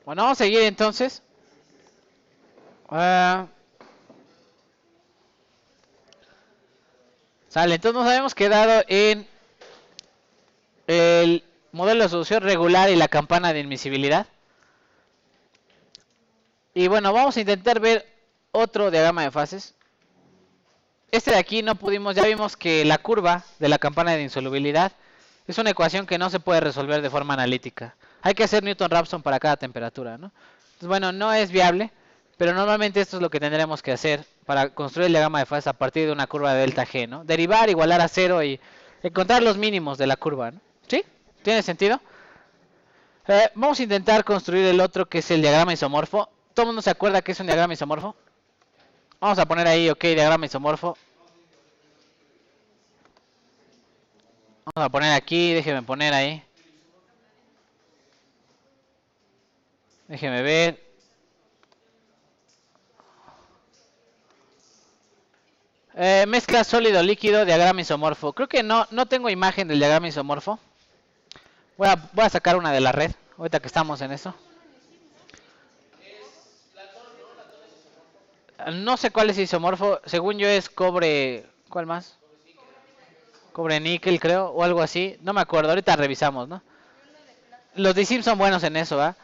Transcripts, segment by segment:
Bueno, vamos a seguir entonces. Ah, sale, entonces nos habíamos quedado en el modelo de solución regular y la campana de admisibilidad. Y bueno, vamos a intentar ver otro diagrama de fases. Este de aquí no pudimos, ya vimos que la curva de la campana de insolubilidad es una ecuación que no se puede resolver de forma analítica. Hay que hacer Newton-Raphson para cada temperatura, ¿no? Entonces, bueno, no es viable, pero normalmente esto es lo que tendremos que hacer para construir el diagrama de fases a partir de una curva de delta G, ¿no? Derivar, igualar a cero y encontrar los mínimos de la curva, ¿no? ¿Sí? ¿Tiene sentido? Vamos a intentar construir el otro que es el diagrama isomorfo. ¿Todo el mundo se acuerda que es un diagrama isomorfo? Vamos a poner ahí, ok, diagrama isomorfo. Vamos a poner aquí, déjeme poner ahí. Déjeme ver. Mezcla sólido-líquido, diagrama isomorfo. Creo que no tengo imagen del diagrama isomorfo. Voy a sacar una de la red, ahorita que estamos en eso. No sé cuál es isomorfo, según yo es cobre... ¿Cuál más? Cobre níquel, creo, o algo así. No me acuerdo, ahorita revisamos, ¿no? Los de Sim son buenos en eso, ¿va?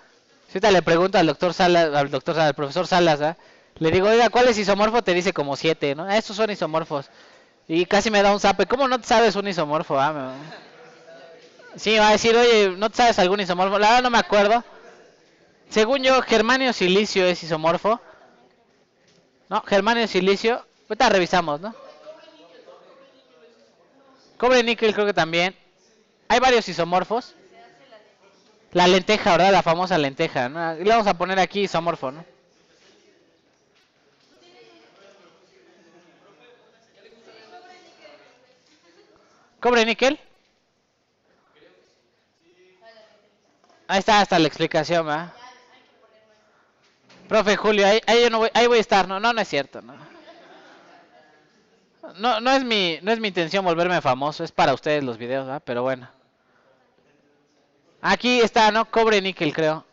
Si ahorita le pregunto al doctor Salas, al profesor Salas, ¿va? Le digo, oiga, ¿cuál es isomorfo? Te dice como 7, ¿no? Estos son isomorfos. Y casi me da un zape. ¿Cómo no te sabes un isomorfo? Sí, va a decir, oye, ¿no te sabes algún isomorfo? La verdad no me acuerdo. Según yo, germanio silicio es isomorfo. ¿No? Germanio silicio. Ahorita revisamos, ¿no? Cobre níquel creo que también. Hay varios isomorfos. La lenteja, ¿verdad? La famosa lenteja, ¿no? Y le vamos a poner aquí isomorfo, ¿no? Cobre níquel. Ahí está hasta la explicación, ¿verdad? Profe Julio, ahí yo no voy, ahí voy a estar, no es cierto, no. No es mi intención volverme famoso, es para ustedes los videos, ¿verdad? Pero bueno. Aquí está, ¿no? Cobre níquel, creo.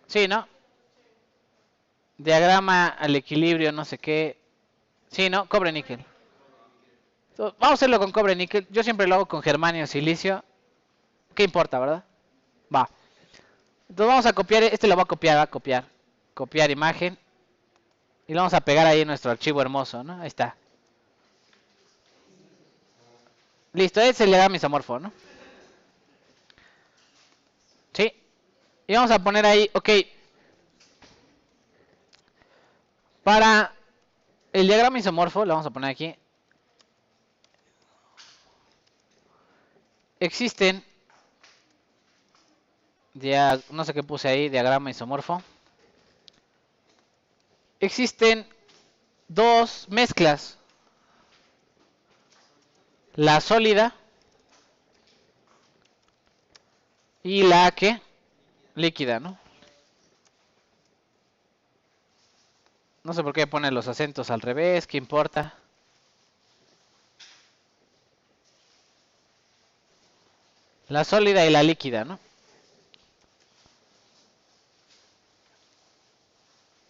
Sí, ¿no? Diagrama al equilibrio, no sé qué. Sí, ¿no? Cobre níquel. Vamos a hacerlo con cobre níquel. Yo siempre lo hago con germanio silicio. ¿Qué importa, verdad? Va. Entonces vamos a copiar, este lo voy a copiar, va a copiar. Copiar imagen. Y lo vamos a pegar ahí en nuestro archivo hermoso, ¿no? Ahí está. Listo, este es el diagrama isomorfo, ¿no? Sí. Y vamos a poner ahí, ok. Para el diagrama isomorfo, lo vamos a poner aquí. Existen, no sé qué puse ahí, diagrama isomorfo. Existen dos mezclas. La sólida y la que líquida, ¿no? No sé por qué pone los acentos al revés, ¿qué importa? La sólida y la líquida, ¿no?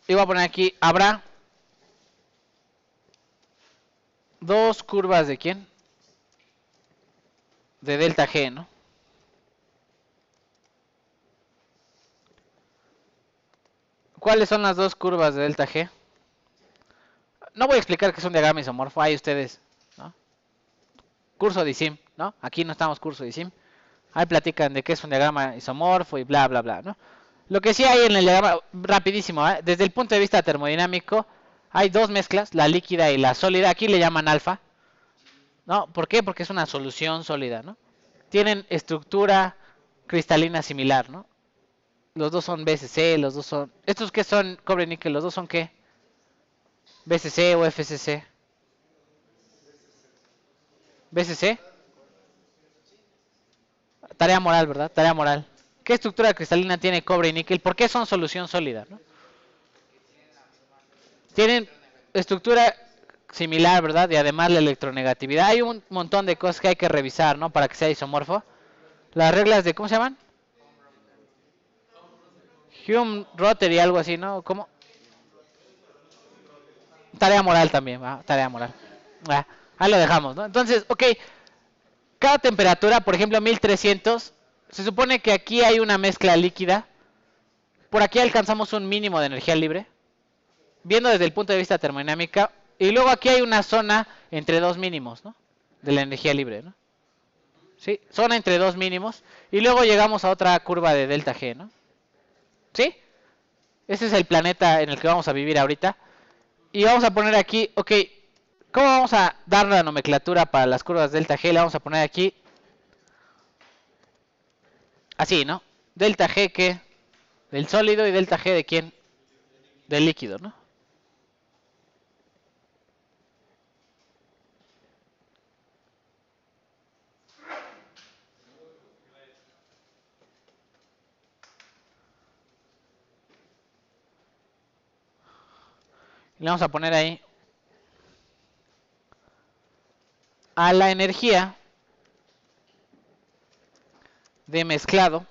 Y voy a poner aquí, habrá dos curvas de ¿quién? De delta G, ¿no? ¿Cuáles son las dos curvas de delta G? No voy a explicar qué es un diagrama isomorfo, ahí ustedes, ¿no? Curso de ISIM, ¿no? Aquí no estamos curso de ISIM. Ahí platican de qué es un diagrama isomorfo y bla, bla, bla, ¿no? Lo que sí hay en el diagrama, rapidísimo, ¿eh? Desde el punto de vista termodinámico, hay dos mezclas, la líquida y la sólida. Aquí le llaman alfa, ¿no? ¿Por qué? Porque es una solución sólida, ¿no? Tienen estructura cristalina similar, ¿no? Los dos son BCC, los dos son... ¿Estos qué son cobre níquel? ¿Los dos son qué? ¿BCC o FCC? ¿BCC? Tarea moral, ¿verdad? Tarea moral. ¿Qué estructura cristalina tiene cobre y níquel? ¿Por qué son solución sólida, no? Tienen estructura similar, ¿verdad? Y además la electronegatividad. Hay un montón de cosas que hay que revisar, ¿no? Para que sea isomorfo. Las reglas de, ¿cómo se llaman? Hume Rotary, algo así, ¿no? ¿Cómo? Tarea moral también, ¿va? Tarea moral. Ah, ahí lo dejamos, ¿no? Entonces, ok, cada temperatura, por ejemplo, 1300, se supone que aquí hay una mezcla líquida. Por aquí alcanzamos un mínimo de energía libre, viendo desde el punto de vista termodinámica. Y luego aquí hay una zona entre dos mínimos, ¿no? De la energía libre, ¿no? ¿Sí? Zona entre dos mínimos. Y luego llegamos a otra curva de delta G, ¿no? ¿Sí? Ese es el planeta en el que vamos a vivir ahorita. Y vamos a poner aquí, ok, ¿cómo vamos a dar la nomenclatura para las curvas delta G? La vamos a poner aquí, así, ¿no? Delta G, ¿qué? Del sólido, y delta G de quién? Del líquido, ¿no? Le vamos a poner ahí a la energía de mezclado,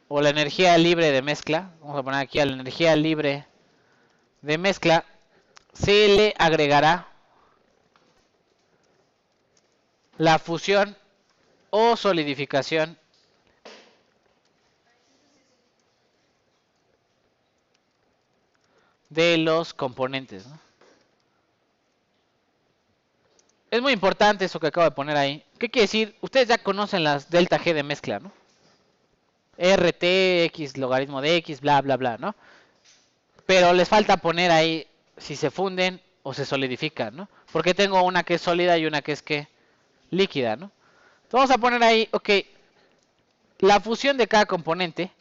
o la energía libre de mezcla. Vamos a poner aquí a la energía libre de mezcla. Se le agregará la fusión o solidificación de los componentes, ¿no? Es muy importante eso que acabo de poner ahí. ¿Qué quiere decir? Ustedes ya conocen las delta G de mezcla, ¿no? RT, X logaritmo de X, bla, bla, bla, ¿no? Pero les falta poner ahí si se funden o se solidifican, ¿no? Porque tengo una que es sólida y una que es que líquida, ¿no? Entonces vamos a poner ahí, ok, la fusión de cada componente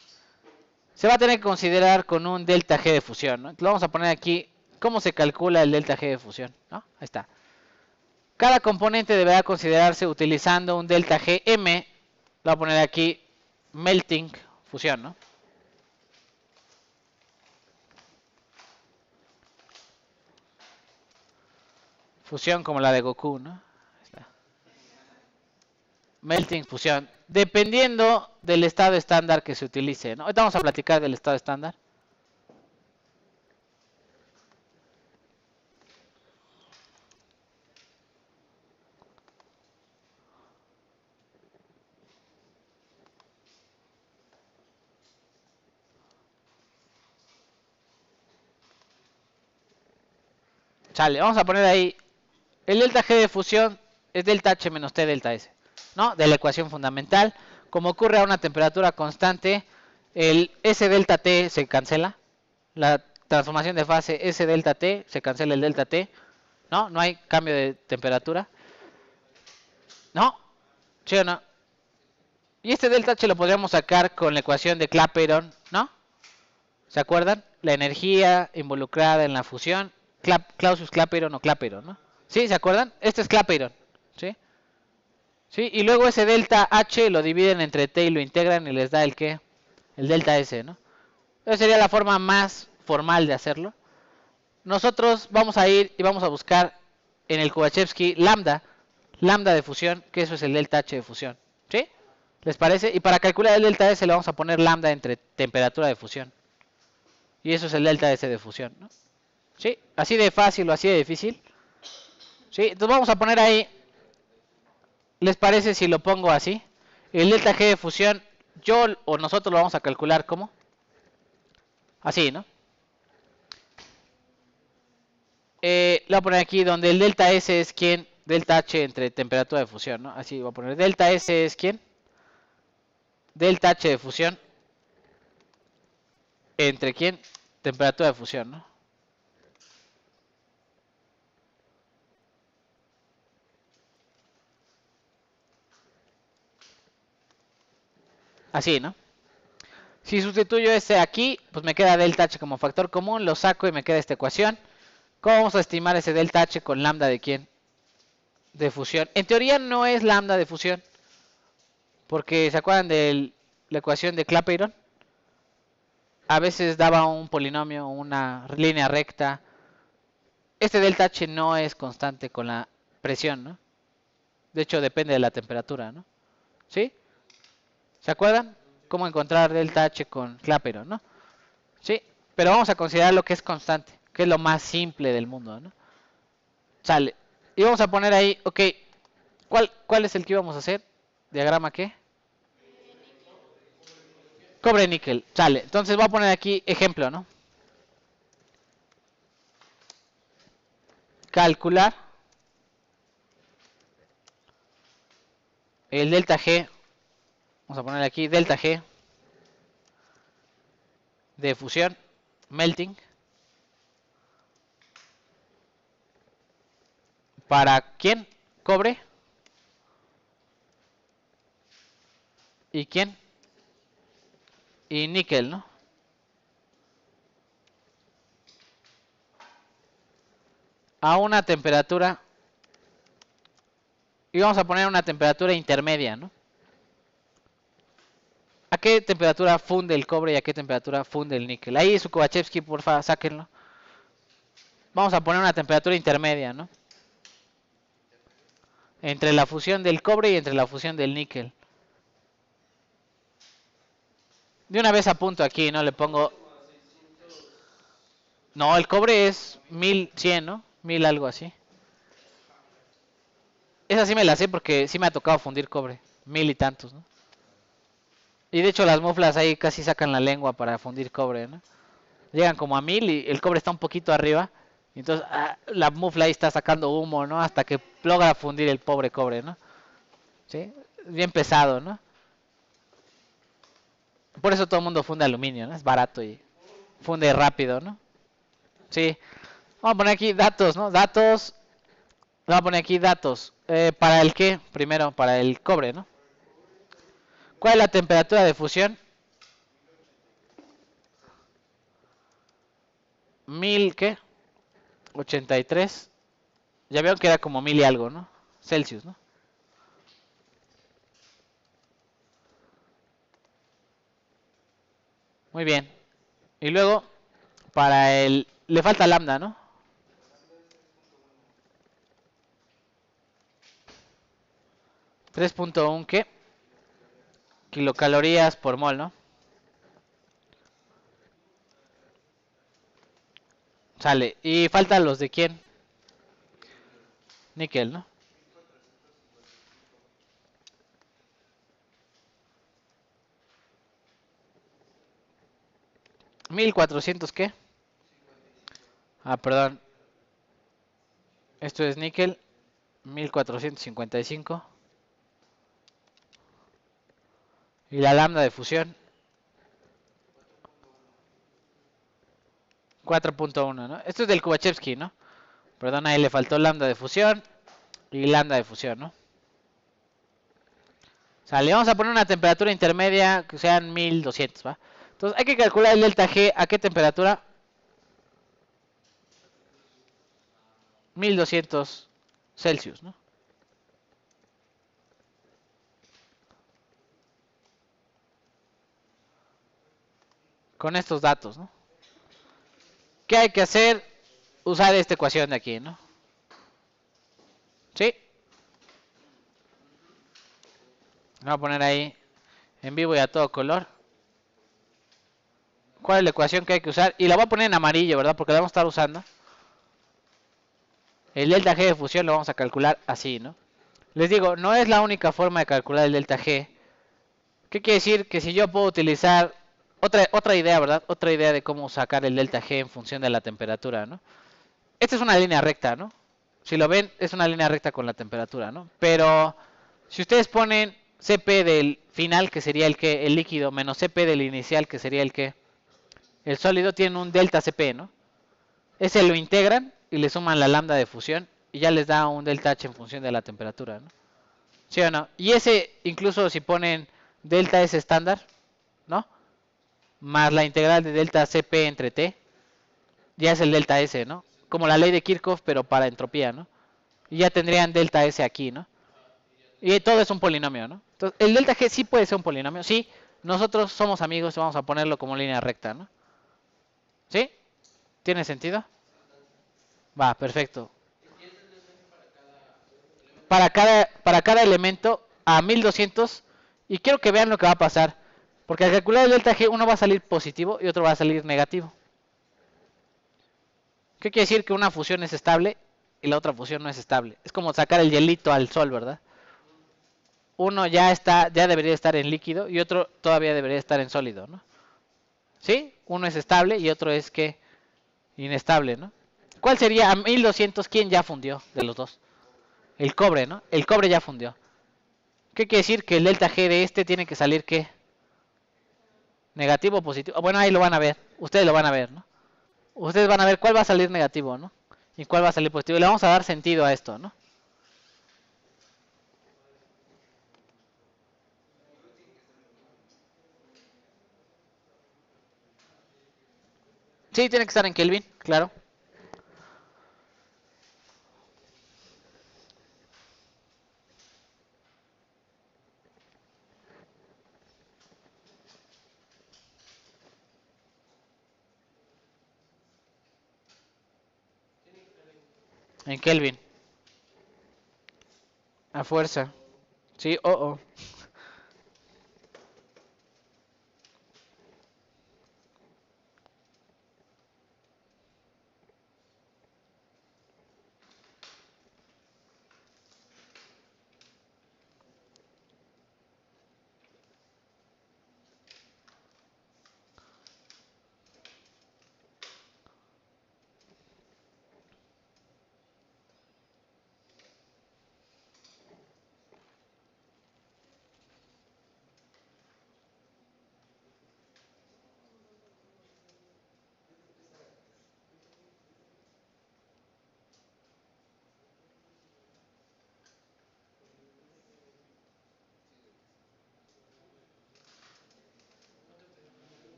se va a tener que considerar con un delta G de fusión, ¿no? Entonces vamos a poner aquí cómo se calcula el delta G de fusión, ¿no? Ahí está. Cada componente deberá considerarse utilizando un delta G M. Lo voy a poner aquí melting fusión, ¿no? Fusión como la de Goku, ¿no? Ahí está. Melting fusión. Dependiendo del estado estándar que se utilice, ¿no? Ahorita vamos a platicar del estado estándar. Sale, vamos a poner ahí. El delta G de fusión es delta H menos T delta S, ¿no? De la ecuación fundamental. Como ocurre a una temperatura constante, el S delta T se cancela. La transformación de fase S delta T se cancela el delta T. ¿No? No hay cambio de temperatura. ¿No? ¿Sí o no? Y este delta H lo podríamos sacar con la ecuación de Clapeyron, ¿no? ¿Se acuerdan? La energía involucrada en la fusión, Clausius-Clapeyron o Clapeyron, ¿no? ¿Sí? ¿Se acuerdan? Este es Clapeyron, ¿sí? ¿Sí? Y luego ese delta H lo dividen entre T y lo integran y les da el ¿qué? El delta S, ¿no? Esa sería la forma más formal de hacerlo. Nosotros vamos a ir y vamos a buscar en el Kovačevskij lambda de fusión, que eso es el delta H de fusión, ¿sí? ¿Les parece? Y para calcular el delta S le vamos a poner lambda entre temperatura de fusión. Y eso es el delta S de fusión, ¿no? ¿Sí? Así de fácil o así de difícil. ¿Sí? Entonces vamos a poner ahí, ¿les parece si lo pongo así? El delta G de fusión, yo o nosotros lo vamos a calcular como así, ¿no? Le voy a poner aquí donde el delta S es quién, delta H entre temperatura de fusión, ¿no? Así voy a poner, delta S es quién, delta H de fusión entre quién, temperatura de fusión, ¿no? Así, ¿no? Si sustituyo este aquí, pues me queda delta H como factor común, lo saco y me queda esta ecuación. ¿Cómo vamos a estimar ese delta H con lambda de quién? De fusión. En teoría no es lambda de fusión, porque ¿se acuerdan de la ecuación de Clapeyron? A veces daba un polinomio, una línea recta. Este delta H no es constante con la presión, ¿no? De hecho, depende de la temperatura, ¿no? ¿Sí? ¿Se acuerdan? cómo encontrar delta H con Clapeyron, ¿no? Sí, pero vamos a considerar lo que es constante, que es lo más simple del mundo, ¿no? Sale. Y vamos a poner ahí, ok, ¿cuál es el que íbamos a hacer? ¿Diagrama qué? Cobre níquel, sale. Entonces voy a poner aquí ejemplo, ¿no? Calcular el delta G. Vamos a poner aquí delta G de fusión, melting. ¿Para quién? Cobre. ¿Y quién? Y níquel, ¿no? A una temperatura. Y vamos a poner una temperatura intermedia, ¿no? ¿A qué temperatura funde el cobre y a qué temperatura funde el níquel? Ahí Zukobachevsky, porfa, sáquenlo. Vamos a poner una temperatura intermedia, ¿no? Entre la fusión del cobre y entre la fusión del níquel. De una vez apunto aquí, ¿no? Le pongo... No, el cobre es 1100, ¿no? 1000 algo así. Esa sí me la sé porque sí me ha tocado fundir cobre. 1000 y tantos, ¿no? Y de hecho las muflas ahí casi sacan la lengua para fundir cobre, ¿no? Llegan como a 1000 y el cobre está un poquito arriba. Y entonces la mufla ahí está sacando humo, ¿no? Hasta que logra fundir el pobre cobre, ¿no? ¿Sí? Bien pesado, ¿no? Por eso todo el mundo funde aluminio, ¿no? Es barato y funde rápido, ¿no? Sí. Vamos a poner aquí datos, ¿no? Datos. Vamos a poner aquí datos. ¿Para el qué? Primero, para el cobre, ¿no? ¿Cuál es la temperatura de fusión? 1000, ¿qué? 83. Ya vieron que era como 1000 y algo, ¿no? Celsius, ¿no? Muy bien. Y luego, para el... Le falta lambda, ¿no? 3.1, ¿qué? Kilocalorías por mol, ¿no? Sale. ¿Y faltan los de quién? Níquel, ¿no? 1400, ¿qué? Ah, perdón. Esto es níquel. 1455. Y la lambda de fusión. 4.1, ¿no? Esto es del Kubachevsky, ¿no? Perdón, ahí le faltó lambda de fusión y lambda de fusión, ¿no? Sale, vamos a poner una temperatura intermedia que sean 1200, ¿va? Entonces hay que calcular el delta G a qué temperatura. 1200 Celsius, ¿no? Con estos datos, ¿no? ¿Qué hay que hacer? Usar esta ecuación de aquí, ¿no? ¿Sí? Voy a poner ahí en vivo y a todo color. ¿Cuál es la ecuación que hay que usar? Y la voy a poner en amarillo, ¿verdad? Porque la vamos a estar usando. El delta G de fusión lo vamos a calcular así, ¿no? Les digo, no es la única forma de calcular el delta G. ¿Qué quiere decir? Que si yo puedo utilizar otra idea, ¿verdad? Otra idea de cómo sacar el delta G en función de la temperatura, ¿no? Esta es una línea recta, ¿no? Si lo ven, es una línea recta con la temperatura, ¿no? Pero si ustedes ponen Cp del final, que sería el líquido, menos Cp del inicial, que sería el sólido, tienen un delta Cp, ¿no? Ese lo integran y le suman la lambda de fusión y ya les da un delta H en función de la temperatura, ¿no? ¿Sí o no? Y ese, incluso si ponen delta S estándar, ¿no? Más la integral de delta Cp entre T, ya es el delta S, ¿no? Como la ley de Kirchhoff, pero para entropía, ¿no? Y ya tendrían delta S aquí, ¿no? Y todo es un polinomio, ¿no? Entonces, el delta G sí puede ser un polinomio, sí. Nosotros somos amigos y vamos a ponerlo como línea recta, ¿no? ¿Sí? ¿Tiene sentido? Va, perfecto. Para cada elemento a 1200. Y quiero que vean lo que va a pasar. Porque al calcular el delta G, uno va a salir positivo y otro va a salir negativo. ¿Qué quiere decir? Que una fusión es estable y la otra fusión no es estable. Es como sacar el hielito al sol, ¿verdad? Uno ya debería estar en líquido y otro todavía debería estar en sólido, ¿no? ¿Sí? Uno es estable y otro es que inestable, ¿no? ¿Cuál sería a 1200? ¿Quién ya fundió de los dos? El cobre, ¿no? El cobre ya fundió. ¿Qué quiere decir? Que el delta G de este tiene que salir, ¿qué? Negativo o positivo. Bueno, ahí lo van a ver. Ustedes lo van a ver, ¿no? Ustedes van a ver cuál va a salir negativo, ¿no? Y cuál va a salir positivo. Y le vamos a dar sentido a esto, ¿no? Sí, tiene que estar en Kelvin, claro. En Kelvin. A fuerza. Sí, oh.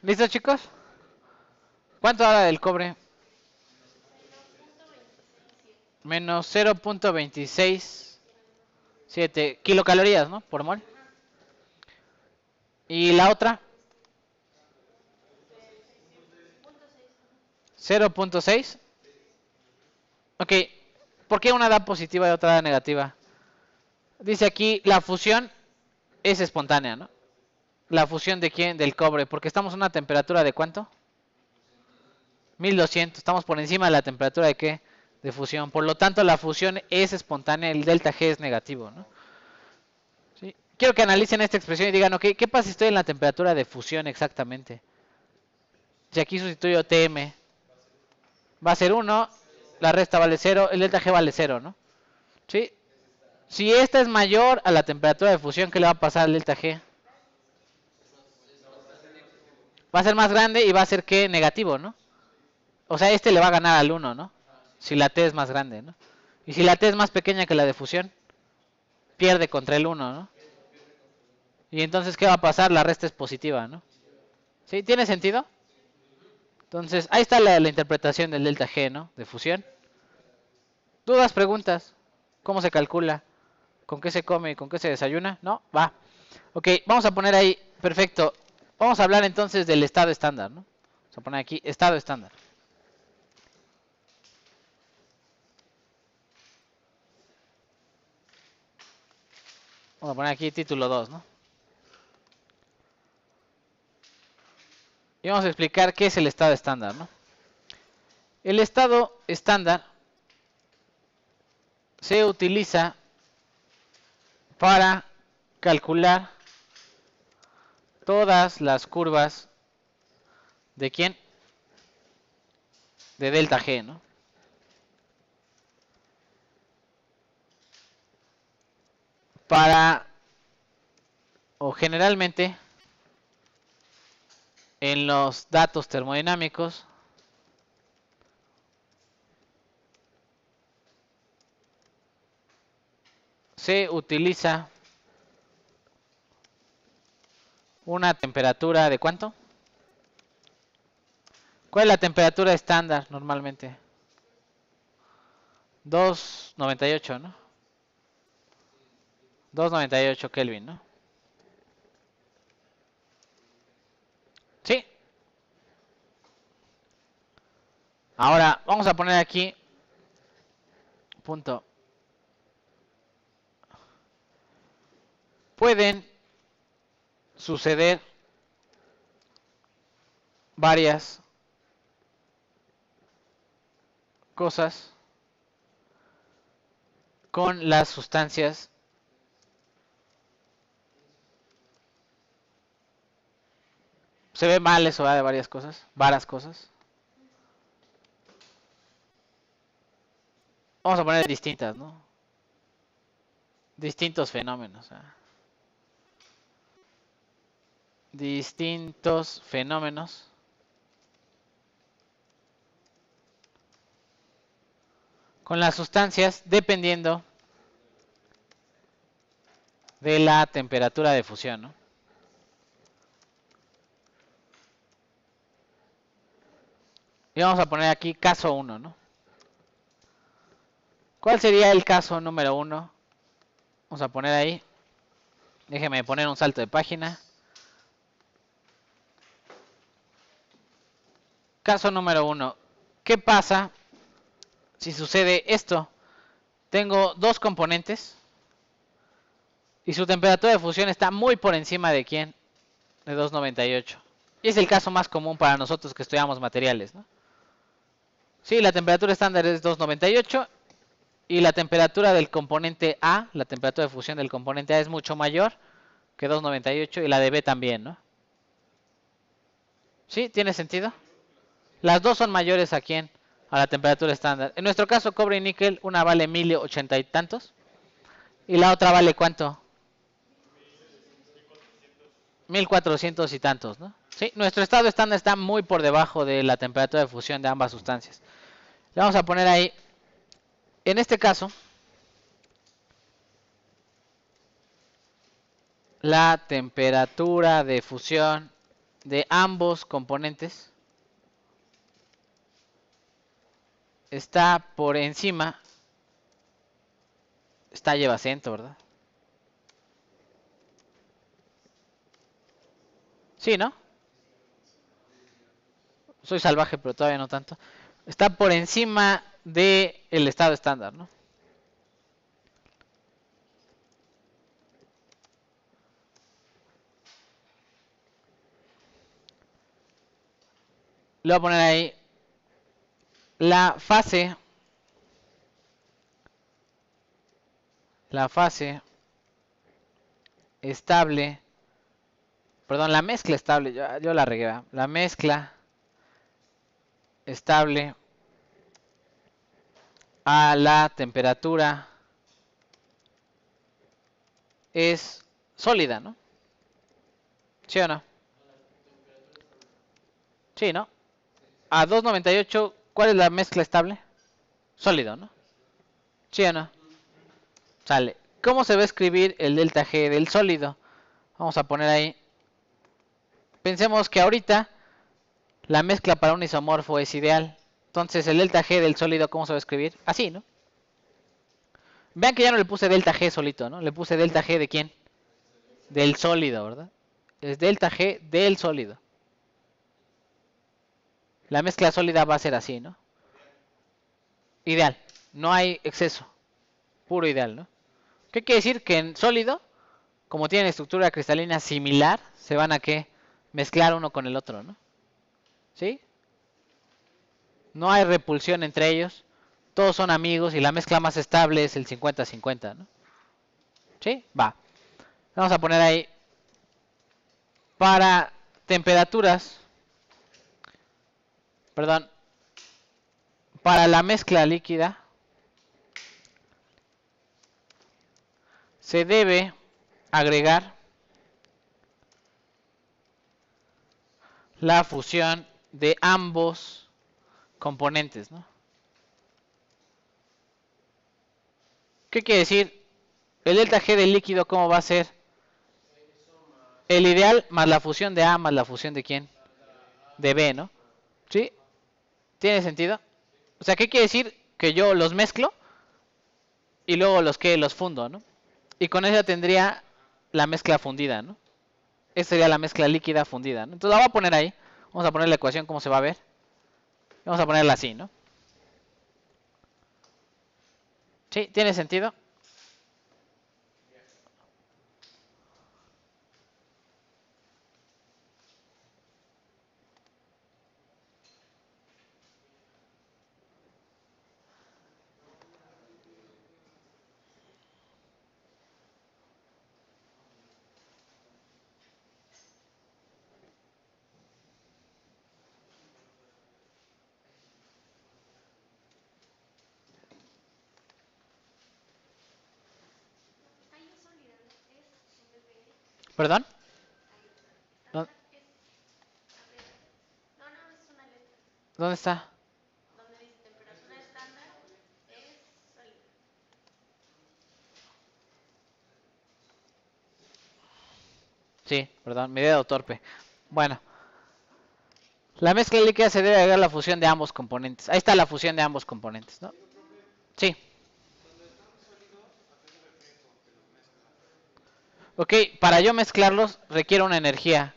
¿Listo, chicos? ¿Cuánto habla del cobre? Menos 0.267 kilocalorías, ¿no? Por mol. ¿Y la otra? 0.6. Ok. ¿Por qué una da positiva y otra da negativa? Dice aquí, la fusión es espontánea, ¿no? ¿La fusión de quién? Del cobre. Porque estamos a una temperatura de ¿cuánto? 1200. Estamos por encima de la temperatura de ¿qué? De fusión. Por lo tanto, la fusión es espontánea. El delta G es negativo, ¿no? ¿Sí? Quiero que analicen esta expresión y digan, ok, ¿qué pasa si estoy en la temperatura de fusión exactamente? Si aquí sustituyo Tm, va a ser 1, la resta vale 0, el delta G vale 0, ¿no? ¿Sí? Si esta es mayor a la temperatura de fusión, ¿qué le va a pasar al delta G? Va a ser más grande y va a ser ¿qué? Negativo, ¿no? O sea, este le va a ganar al 1, ¿no? Si la T es más grande, ¿no? Y si la T es más pequeña que la de fusión, pierde contra el 1, ¿no? Y entonces, ¿qué va a pasar? La resta es positiva, ¿no? ¿Sí? ¿Tiene sentido? Entonces, ahí está la interpretación del delta G, ¿no? De fusión. ¿Dudas, preguntas? ¿Cómo se calcula? ¿Con qué se come y con qué se desayuna? No, va. Ok, vamos a poner ahí, perfecto. Vamos a hablar entonces del estado estándar, ¿no? Vamos a poner aquí, estado estándar. Vamos a poner aquí título 2, ¿no? Y vamos a explicar qué es el estado estándar, ¿no? El estado estándar se utiliza para calcular todas las curvas de quién, de delta G, ¿no? Para, o generalmente, en los datos termodinámicos, se utiliza una temperatura de ¿cuánto? ¿Cuál es la temperatura estándar normalmente? 298, ¿no? 298 Kelvin, ¿no? Sí. Ahora vamos a poner aquí punto. Pueden suceder varias cosas con las sustancias se ve mal eso, ¿verdad? De varias cosas. Vamos a poner distintas, ¿no? Distintos fenómenos. Distintos fenómenos con las sustancias dependiendo de la temperatura de fusión, ¿no? Y vamos a poner aquí caso 1, ¿no? ¿Cuál sería el caso número 1? Vamos a poner ahí. Déjeme poner un salto de página. Caso número 1. ¿Qué pasa si sucede esto? Tengo dos componentes y su temperatura de fusión está muy por encima de ¿quién? De 298. Y es el caso más común para nosotros que estudiamos materiales, ¿no? Sí, la temperatura estándar es 298 y la temperatura del componente A, la temperatura de fusión del componente A es mucho mayor que 298 y la de B también, ¿no? ¿Sí? ¿Tiene sentido? Las dos son mayores a quién? A la temperatura estándar. En nuestro caso, cobre y níquel, una vale 1080 y tantos y la otra vale ¿cuánto? 1400 y tantos, ¿no? Sí, nuestro estado estándar está muy por debajo de la temperatura de fusión de ambas sustancias. Le vamos a poner ahí, en este caso, la temperatura de fusión de ambos componentes está por encima, lleva acento, ¿verdad? Sí, ¿no? Soy salvaje, pero todavía no tanto. Está por encima del estado estándar, ¿no? Le voy a poner ahí la fase estable, perdón, la mezcla estable, yo la regué, ¿verdad? La mezcla estable a la temperatura es sólida, ¿no? ¿Sí o no? Sí, ¿no? A 298, ¿cuál es la mezcla estable? Sólido, ¿no? ¿Sí o no? Sale. ¿Cómo se va a escribir el delta G del sólido? Vamos a poner ahí. Pensemos que ahorita la mezcla para un isomorfo es ideal. Entonces el delta G del sólido, ¿cómo se va a escribir? Así, ¿no? Vean que ya no le puse delta G solito, ¿no? Le puse delta G de quién? Del sólido, ¿verdad? Es delta G del sólido. La mezcla sólida va a ser así, ¿no? Ideal. No hay exceso. Puro ideal, ¿no? ¿Qué quiere decir? Que en sólido, como tienen estructura cristalina similar, se van a ¿qué? Mezclar uno con el otro, ¿no? ¿Sí? No hay repulsión entre ellos. Todos son amigos y la mezcla más estable es el 50-50, ¿no? ¿Sí? Va. Vamos a poner ahí para temperaturas, perdón, para la mezcla líquida se debe agregar la fusión de ambos componentes, ¿no? ¿Qué quiere decir? El delta G del líquido, ¿cómo va a ser? El ideal más la fusión de A más la fusión de ¿quién? De B, ¿no? ¿Sí? ¿Tiene sentido? O sea, ¿qué quiere decir? Que yo los mezclo y luego los fundo, ¿no? Y con eso ya tendría la mezcla fundida, ¿no? Esta sería la mezcla líquida fundida, ¿no? Entonces la voy a poner ahí. Vamos a poner la ecuación, cómo se va a ver. Vamos a ponerla así, ¿no? ¿Sí? ¿Tiene sentido? ¿Perdón? ¿Dó- ¿Dónde está? Sí, perdón, mi dedo torpe. Bueno, la mezcla líquida se debe agregar la fusión de ambos componentes. Ahí está la fusión de ambos componentes, ¿no? Sí. Ok, para yo mezclarlos requiero una energía.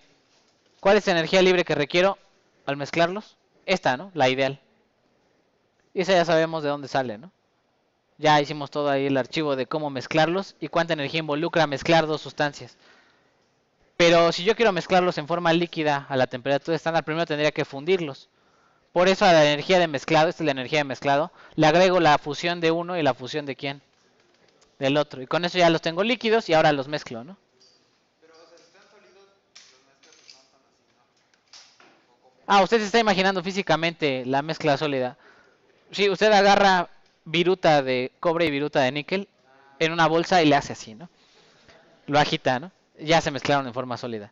¿Cuál es la energía libre que requiero al mezclarlos? Esta, ¿no? La ideal. Y esa ya sabemos de dónde sale, ¿no? Ya hicimos todo ahí el archivo de cómo mezclarlos y cuánta energía involucra mezclar dos sustancias. Pero si yo quiero mezclarlos en forma líquida a la temperatura estándar, primero tendría que fundirlos. Por eso a la energía de mezclado, esta es la energía de mezclado, le agrego la fusión de uno y la fusión de quién, del otro. Y con eso ya los tengo líquidos y ahora los mezclo, ¿no? Ah, usted se está imaginando físicamente la mezcla sólida. Sí, usted agarra viruta de cobre y viruta de níquel en una bolsa y le hace así, ¿no? Lo agita, ¿no? Ya se mezclaron en forma sólida.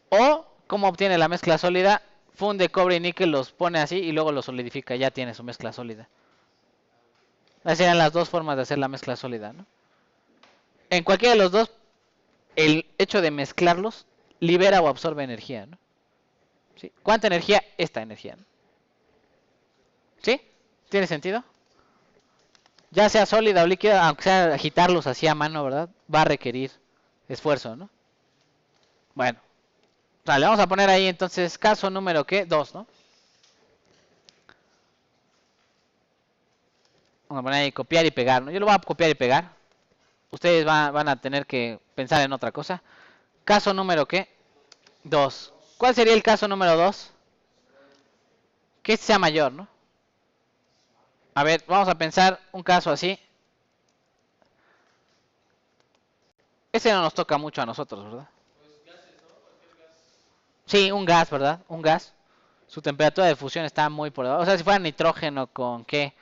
O, ¿cómo obtiene la mezcla sólida? Funde cobre y níquel, los pone así y luego los solidifica. Ya tiene su mezcla sólida. Esas serían las dos formas de hacer la mezcla sólida, ¿no? En cualquiera de los dos, el hecho de mezclarlos libera o absorbe energía, ¿no? ¿Sí? ¿Cuánta energía? Esta energía, ¿no? ¿Sí? ¿Tiene sentido? Ya sea sólida o líquida, aunque sea agitarlos así a mano, ¿verdad? Va a requerir esfuerzo, ¿no? Bueno, vale, vamos a poner ahí entonces caso número, ¿qué? 2, ¿no? Vamos a poner ahí copiar y pegar, ¿no? Yo lo voy a copiar y pegar. Ustedes van a tener que pensar en otra cosa. Caso número, ¿qué? 2. ¿Cuál sería el caso número 2? Que este sea mayor, ¿no? A ver, vamos a pensar un caso así. Ese no nos toca mucho a nosotros, ¿verdad? Sí, un gas, ¿verdad? Un gas. Su temperatura de fusión está muy por debajo. O sea, si fuera nitrógeno con qué?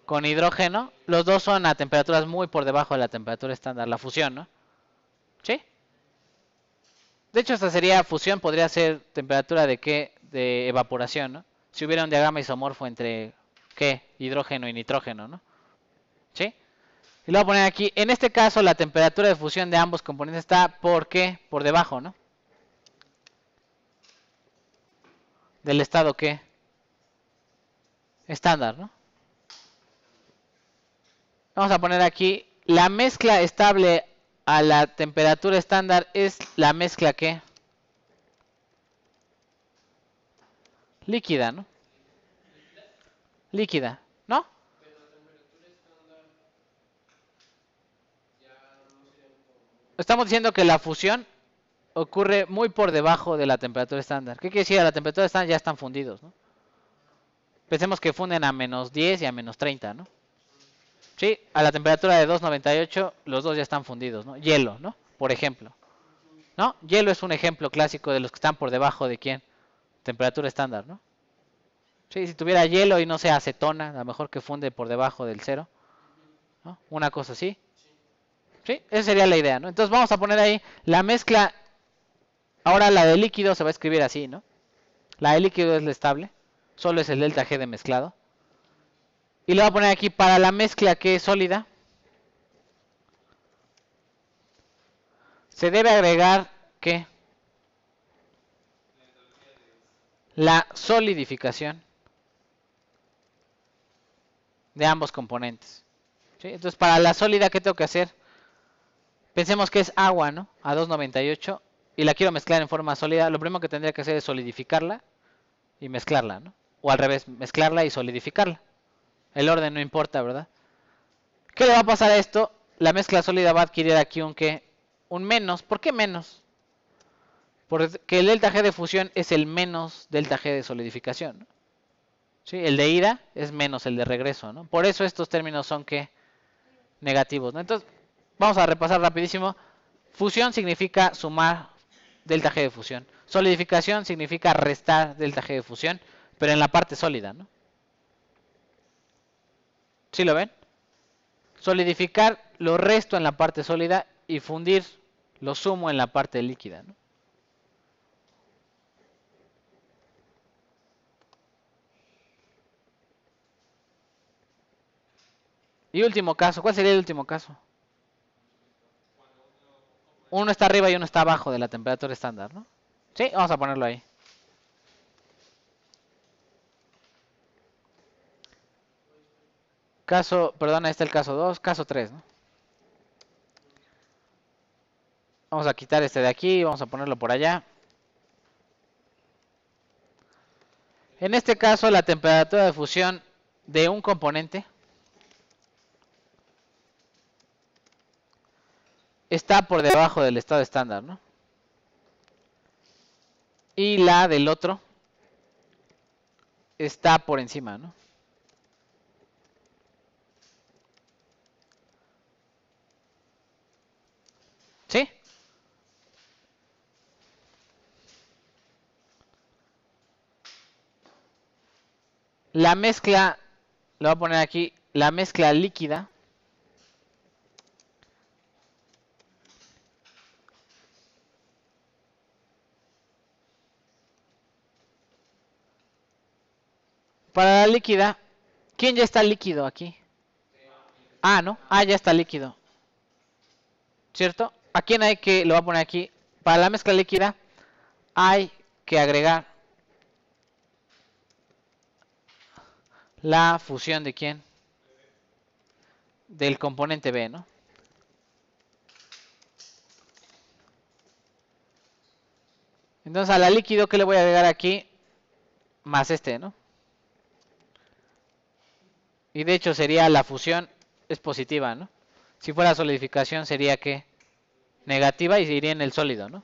Con hidrógeno, los dos son a temperaturas muy por debajo de la temperatura estándar, la fusión, ¿no? ¿Sí? De hecho, esta sería fusión, podría ser temperatura de qué? De evaporación, ¿no? Si hubiera un diagrama isomorfo entre qué? Hidrógeno y nitrógeno, ¿no? ¿Sí? Y lo voy a poner aquí. En este caso, la temperatura de fusión de ambos componentes está ¿por qué? Por debajo, ¿no? Del estado qué? Estándar, ¿no? Vamos a poner aquí, la mezcla estable a la temperatura estándar es la mezcla ¿qué? Líquida, ¿no? Líquida, ¿no? Estamos diciendo que la fusión ocurre muy por debajo de la temperatura estándar. ¿Qué quiere decir? A la temperatura estándar ya están fundidos, ¿no? Pensemos que funden a menos 10 y a menos 30, ¿no? Sí, a la temperatura de 298 los dos ya están fundidos, ¿no? Hielo, ¿no? Por ejemplo, ¿no? Hielo es un ejemplo clásico de los que están por debajo de ¿quién? Temperatura estándar, ¿no? Sí, si tuviera hielo y no sea acetona, a lo mejor que funde por debajo del cero, ¿no? Una cosa así. Sí, esa sería la idea, ¿no? Entonces vamos a poner ahí la mezcla. Ahora la de líquido se va a escribir así, ¿no? La de líquido es la estable. Solo es el delta G de mezclado. Y le voy a poner aquí para la mezcla que es sólida. Se debe agregar ¿qué? La solidificación de ambos componentes. ¿Sí? Entonces para la sólida, ¿qué tengo que hacer? Pensemos que es agua, ¿no? A 298 y la quiero mezclar en forma sólida. Lo primero que tendría que hacer es solidificarla y mezclarla, ¿no? O al revés, mezclarla y solidificarla. El orden no importa, ¿verdad? ¿Qué le va a pasar a esto? La mezcla sólida va a adquirir aquí un ¿qué? Un menos. ¿Por qué menos? Porque el delta G de fusión es el menos delta G de solidificación, ¿no? ¿Sí? El de ida es menos el de regreso, ¿no? Por eso estos términos son ¿qué? Negativos, ¿no? Entonces, vamos a repasar rapidísimo. Fusión significa sumar delta G de fusión. Solidificación significa restar delta G de fusión, pero en la parte sólida, ¿no? ¿Sí lo ven? Solidificar lo resto en la parte sólida y fundir lo sumo en la parte líquida, ¿no? Y último caso, ¿cuál sería el último caso? Uno está arriba y uno está abajo de la temperatura estándar, ¿no? Sí, vamos a ponerlo ahí. Caso, perdón, ahí está el caso 2, caso 3, ¿no? Vamos a quitar este de aquí, vamos a ponerlo por allá. En este caso, la temperatura de fusión de un componente está por debajo del estado estándar, ¿no? Y la del otro está por encima, ¿no? ¿Sí? La mezcla, le voy a poner aquí, la mezcla líquida para la líquida, ¿quién ya está líquido aquí? Ah, ¿no? Ah, ya está líquido, ¿cierto? ¿A quién hay que, lo voy a poner aquí, para la mezcla líquida hay que agregar la fusión de quién? Del componente B, ¿no? Entonces a la líquido, ¿qué le voy a agregar aquí? Más este, ¿no? Y de hecho sería la fusión es positiva, ¿no? Si fuera solidificación sería que negativa y se iría en el sólido, ¿no?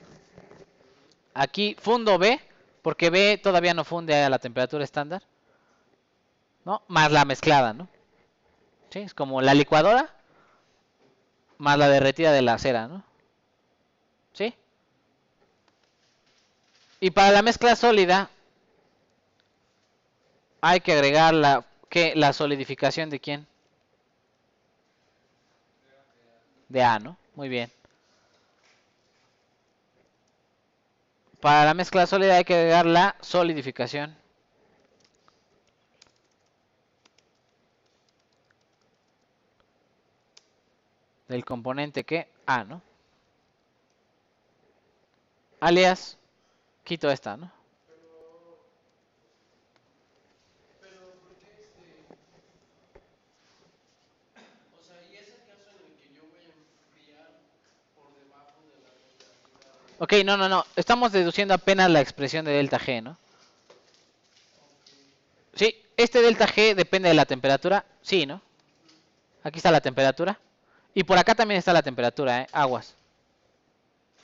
Aquí fundo B, porque B todavía no funde a la temperatura estándar, ¿no? Más la mezclada, ¿no? ¿Sí? Es como la licuadora más la derretida de la cera, ¿no? ¿Sí? Y para la mezcla sólida hay que agregar la, ¿qué? La solidificación de quién? De A, ¿no? Muy bien. Para la mezcla sólida hay que agregar la solidificación del componente que A, ¿no? Alias, quito esta, ¿no? Ok, no. Estamos deduciendo apenas la expresión de delta G, ¿no? Sí, este delta G depende de la temperatura. Sí, ¿no? Aquí está la temperatura. Y por acá también está la temperatura, ¿eh? Aguas.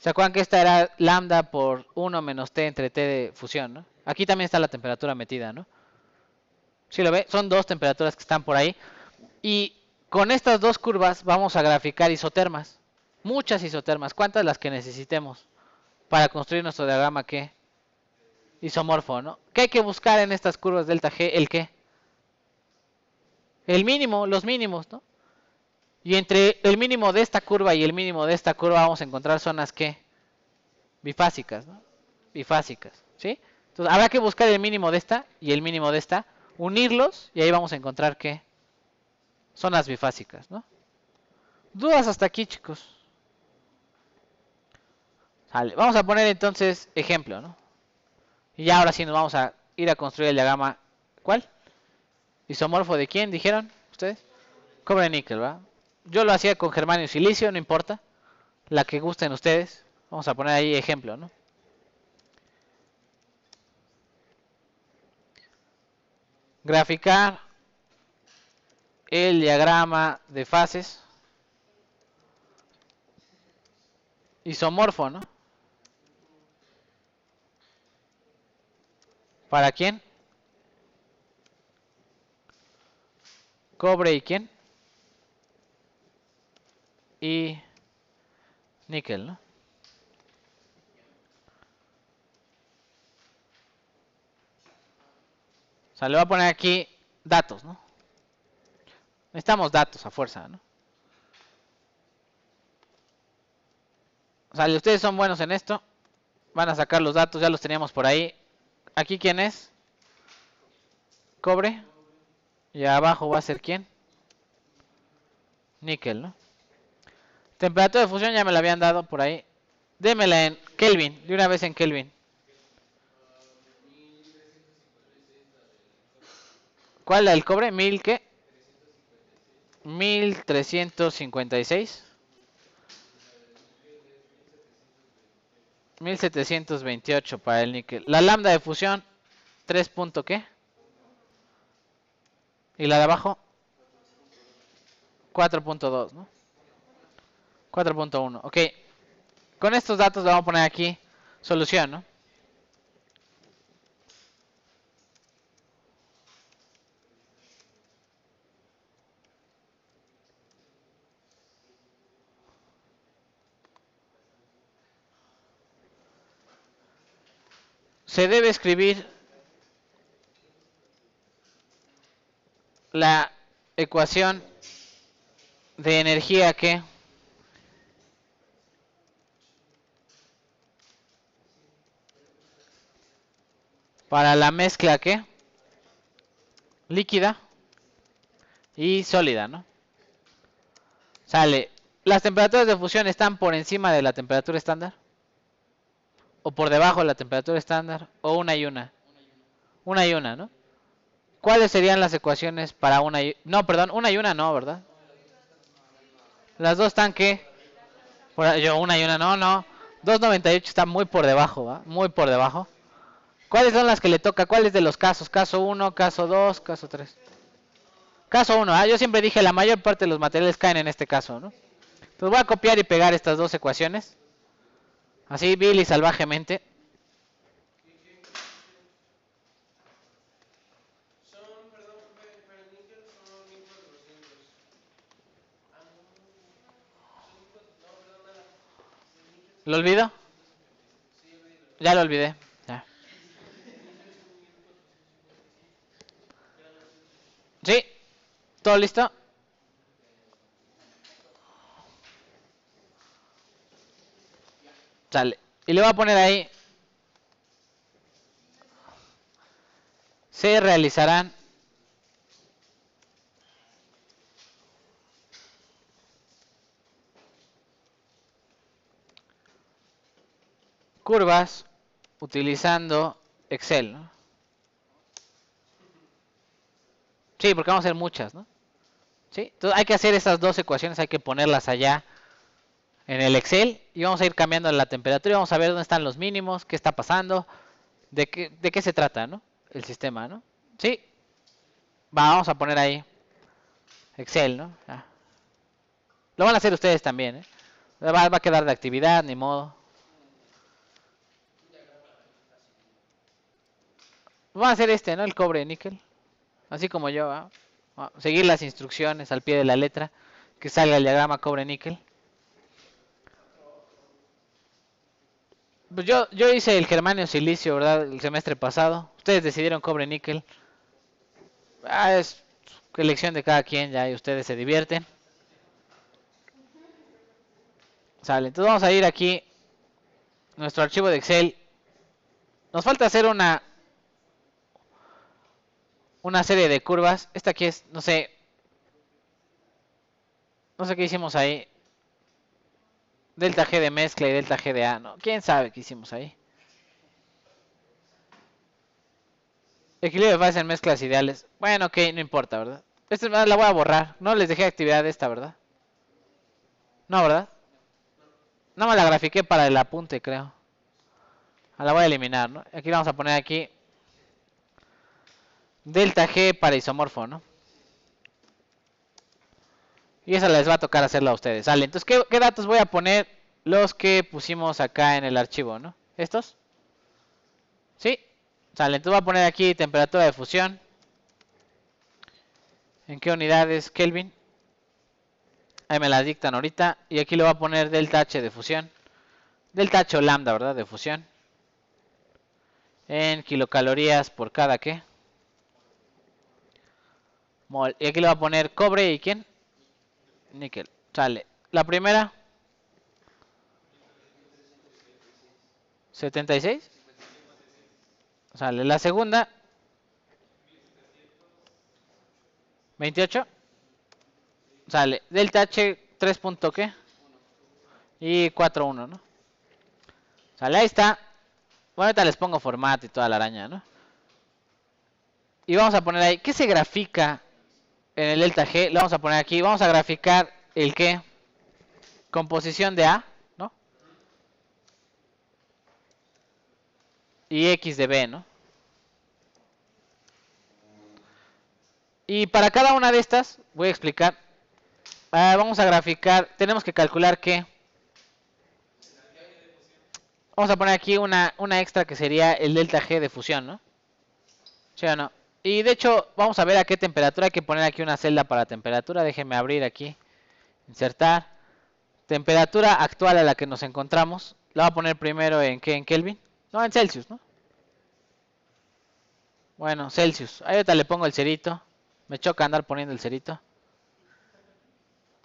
¿Se acuerdan que esta era lambda por 1 menos T entre T de fusión, ¿no? Aquí también está la temperatura metida, ¿no? ¿Sí lo ve? Son dos temperaturas que están por ahí. Y con estas dos curvas vamos a graficar isotermas. Muchas isotermas. ¿Cuántas? Las que necesitemos para construir nuestro diagrama ¿qué? Isomorfo, ¿no? ¿Qué hay que buscar en estas curvas delta G? ¿El qué? El mínimo, los mínimos, ¿no? Y entre el mínimo de esta curva y el mínimo de esta curva vamos a encontrar zonas ¿qué? Bifásicas, ¿no? Bifásicas, ¿sí? Entonces habrá que buscar el mínimo de esta y el mínimo de esta, unirlos y ahí vamos a encontrar ¿qué? Zonas bifásicas, ¿no? ¿Dudas hasta aquí, chicos? Vale, vamos a poner entonces ejemplo, ¿no? Y ya ahora sí nos vamos a ir a construir el diagrama. ¿Cuál? ¿Isomorfo de quién? ¿Dijeron ustedes? Cobre níquel, ¿verdad? Yo lo hacía con germanio y silicio, no importa. La que gusten ustedes. Vamos a poner ahí ejemplo, ¿no? Graficar el diagrama de fases isomorfo, ¿no? ¿Para quién? Cobre y quién? Y níquel, ¿no? O sea, le voy a poner aquí datos, ¿no? Necesitamos datos a fuerza, ¿no? O sea, ustedes son buenos en esto. Van a sacar los datos, ya los teníamos por ahí. ¿Aquí quién es? Cobre. Y abajo va a ser quién? Níquel, ¿no? Temperatura de fusión ya me la habían dado por ahí. Démela en Kelvin, de una vez en Kelvin. ¿Cuál es la del cobre? ¿1000 qué? 1356. 1728 para el níquel. La lambda de fusión, 3 punto qué. Y la de abajo, 4.2, ¿no? 4.1, ok. Con estos datos le vamos a poner aquí solución, ¿no? Se debe escribir la ecuación de energía que para la mezcla que líquida y sólida, ¿no? Sale. ¿Las temperaturas de fusión están por encima de la temperatura estándar? ¿O por debajo de la temperatura estándar? ¿O una y una? Una y una, ¿no? ¿Cuáles serían las ecuaciones para una y... No, perdón, una y una no, ¿verdad? Las dos están ¿qué? Yo una y una, no. 298 está muy por debajo, ¿va? Muy por debajo. ¿Cuáles son las que le toca? ¿Cuáles de los casos? Caso 1, caso 2, caso 3. Caso 1, ¿ah? Yo siempre dije la mayor parte de los materiales caen en este caso, ¿no? Entonces voy a copiar y pegar estas dos ecuaciones. Así, vil y salvajemente. ¿Lo olvido? Ya lo olvidé. Ya. ¿Sí? ¿Todo listo? Sale. Y le voy a poner ahí. Se realizarán curvas utilizando Excel, ¿no? Sí, porque vamos a hacer muchas, ¿no? ¿Sí? Entonces hay que hacer esas dos ecuaciones, hay que ponerlas allá en el Excel y vamos a ir cambiando la temperatura y vamos a ver dónde están los mínimos, qué está pasando, de qué se trata, ¿no? El sistema, ¿no? Sí, vamos a poner ahí Excel, ¿no? Ah. Lo van a hacer ustedes también, ¿eh? Va a quedar de actividad, ni modo. Van a hacer este, ¿no? El cobre níquel. Así como yo, ¿eh? Seguir las instrucciones al pie de la letra. Que salga el diagrama cobre níquel. Pues yo hice el germanio silicio, ¿verdad? El semestre pasado. Ustedes decidieron cobre níquel. Es elección de cada quien ya y ustedes se divierten. Sale, entonces vamos a ir aquí. Nuestro archivo de Excel. Nos falta hacer una serie de curvas. Esta aquí es, no sé qué hicimos ahí. Delta G de mezcla y delta G de A, ¿no? ¿Quién sabe qué hicimos ahí? Equilibrio de fase en mezclas ideales. Bueno, ok, no importa, ¿verdad? Esta la voy a borrar. No les dejé actividad de esta, ¿verdad? No, ¿verdad? No me la grafiqué para el apunte, creo. La voy a eliminar, ¿no? Aquí vamos a poner aquí delta G para isomorfo, ¿no? Y esa les va a tocar hacerla a ustedes. Sale, entonces, ¿qué datos voy a poner? Los que pusimos acá en el archivo, ¿no? ¿Estos? ¿Sí? Sale, entonces voy a poner aquí temperatura de fusión. ¿En qué unidades Kelvin? Ahí me las dictan ahorita. Y aquí le voy a poner delta H de fusión. Delta H o lambda, ¿verdad? De fusión. En kilocalorías por cada ¿qué? Mol. Y aquí le voy a poner cobre y ¿quién? Níquel. Sale. La primera. 76. Sale. La segunda. 28. Sale. Delta H 3 punto ¿qué? Y 4,1, ¿no? Sale, ahí está. Bueno, ahorita les pongo formato y toda la araña, ¿no? Y vamos a poner ahí, ¿qué se grafica en el delta G? Lo vamos a poner aquí. Vamos a graficar el ¿qué? Composición de A, ¿no? Y X de B, ¿no? Y para cada una de estas, voy a explicar. Vamos a graficar, tenemos que calcular que vamos a poner aquí una extra que sería el delta G de fusión, ¿no? ¿Sí o no? Y de hecho, vamos a ver a qué temperatura. Hay que poner aquí una celda para temperatura. Déjenme abrir aquí. Insertar. Temperatura actual a la que nos encontramos. La voy a poner primero en ¿qué? ¿En Kelvin? No, en Celsius, ¿no? Bueno, Celsius. Ahorita le pongo el cerito. Me choca andar poniendo el cerito.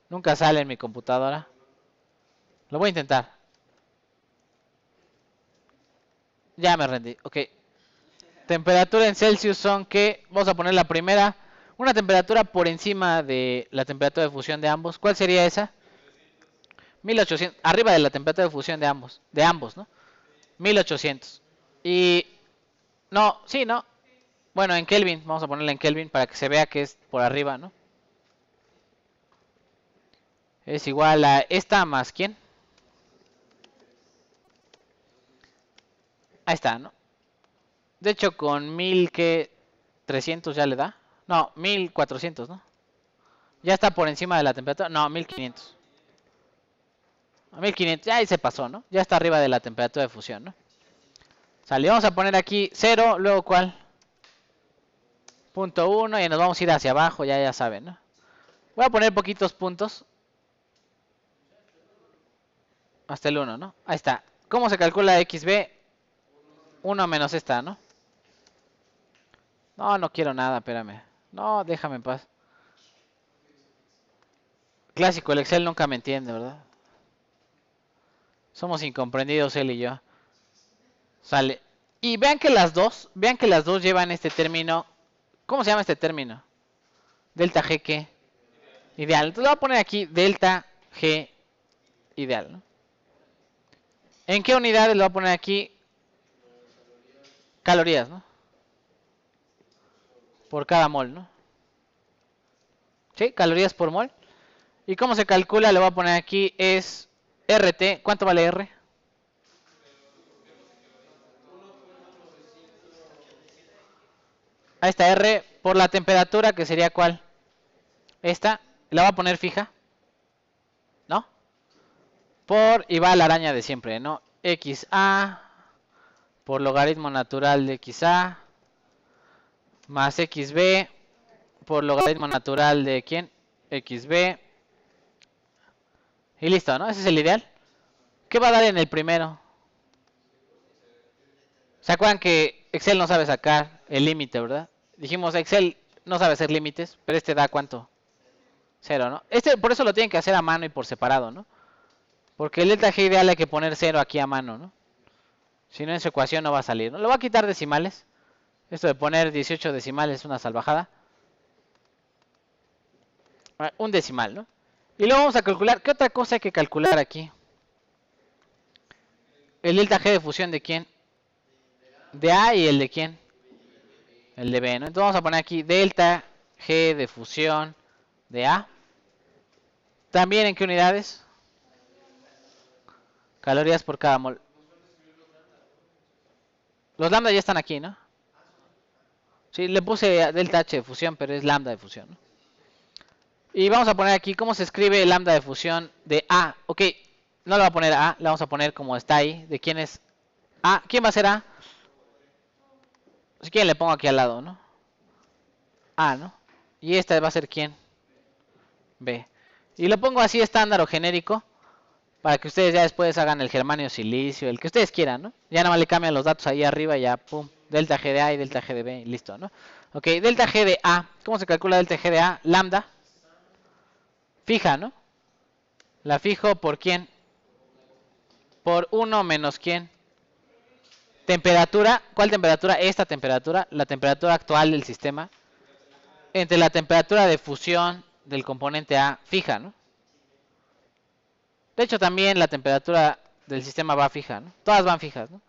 Nunca sale en mi computadora. Lo voy a intentar. Ya me rendí. Ok. Temperatura en Celsius son que vamos a poner la primera. Una temperatura por encima de la temperatura de fusión de ambos. ¿Cuál sería esa? 1800. Arriba de la temperatura de fusión de ambos. De ambos, ¿no? 1800. Y... No, sí, ¿no? Bueno, en Kelvin. Vamos a ponerla en Kelvin para que se vea que es por arriba, ¿no? Es igual a esta más ¿quién? Ahí está, ¿no? De hecho, con 1000 que 300 ya le da. No, 1400, ¿no? Ya está por encima de la temperatura. No, 1500. A 1500, ya ahí se pasó, ¿no? Ya está arriba de la temperatura de fusión, ¿no? Sale, vamos a poner aquí 0, luego ¿cuál? Punto 1 y nos vamos a ir hacia abajo, ya saben, ¿no? Voy a poner poquitos puntos. Hasta el 1, ¿no? Ahí está. ¿Cómo se calcula XB? 1 menos esta, ¿no? No, no quiero nada, espérame. No, déjame en paz. Clásico, el Excel nunca me entiende, ¿verdad? Somos incomprendidos él y yo. Sale. Y vean que las dos llevan este término. ¿Cómo se llama este término? Delta G, ¿qué? Ideal. Entonces lo voy a poner aquí, delta G ideal, ¿no? ¿En qué unidades lo voy a poner aquí? Calorías, ¿no? Por cada mol, ¿no? ¿Sí? Calorías por mol. ¿Y cómo se calcula? Le voy a poner aquí, es RT, ¿cuánto vale R? Ahí está R por la temperatura, que sería ¿cuál? Esta, la voy a poner fija, ¿no? Por, y va a la araña de siempre, ¿no? XA por logaritmo natural de XA más XB por logaritmo natural de ¿quién? XB. Y listo, ¿no? Ese es el ideal. ¿Qué va a dar en el primero? ¿Se acuerdan que Excel no sabe sacar el límite, verdad? Dijimos, Excel no sabe hacer límites, pero este da ¿cuánto? 0, ¿no? Este, por eso lo tienen que hacer a mano y por separado, ¿no? Porque el delta G ideal hay que poner 0 aquí a mano, ¿no? Si no, en su ecuación no va a salir, ¿no? Le voy a quitar decimales. Esto de poner 18 decimales es una salvajada. Un decimal, ¿no? Y luego vamos a calcular, ¿qué otra cosa hay que calcular aquí? El delta G de fusión de quién? De A, y el de quién? El de B, ¿no? Entonces vamos a poner aquí delta G de fusión de A. ¿También en qué unidades? Calorías por cada mol. Los lambda ya están aquí, ¿no? Sí, le puse delta H de fusión, pero es lambda de fusión, ¿no? Y vamos a poner aquí cómo se escribe lambda de fusión de A. Ok, no le voy a poner A, le vamos a poner como está ahí. ¿De quién es A? ¿Quién va a ser A? Si quieren le pongo aquí al lado, ¿no? A, ¿no? Y esta va a ser ¿quién? B. Y lo pongo así estándar o genérico, para que ustedes ya después hagan el germanio silicio, el que ustedes quieran, ¿no? Ya nada más le cambian los datos ahí arriba y ya, pum, delta G de A y delta G de B, y listo, ¿no? Ok, delta G de A. ¿Cómo se calcula delta G de A? Lambda. Fija, ¿no? La fijo por ¿quién? Por 1 menos ¿quién? Temperatura. ¿Cuál temperatura? Esta temperatura, la temperatura actual del sistema, entre la temperatura de fusión del componente A fija, ¿no? De hecho, también la temperatura del sistema va fija, ¿no? Todas van fijas, ¿no?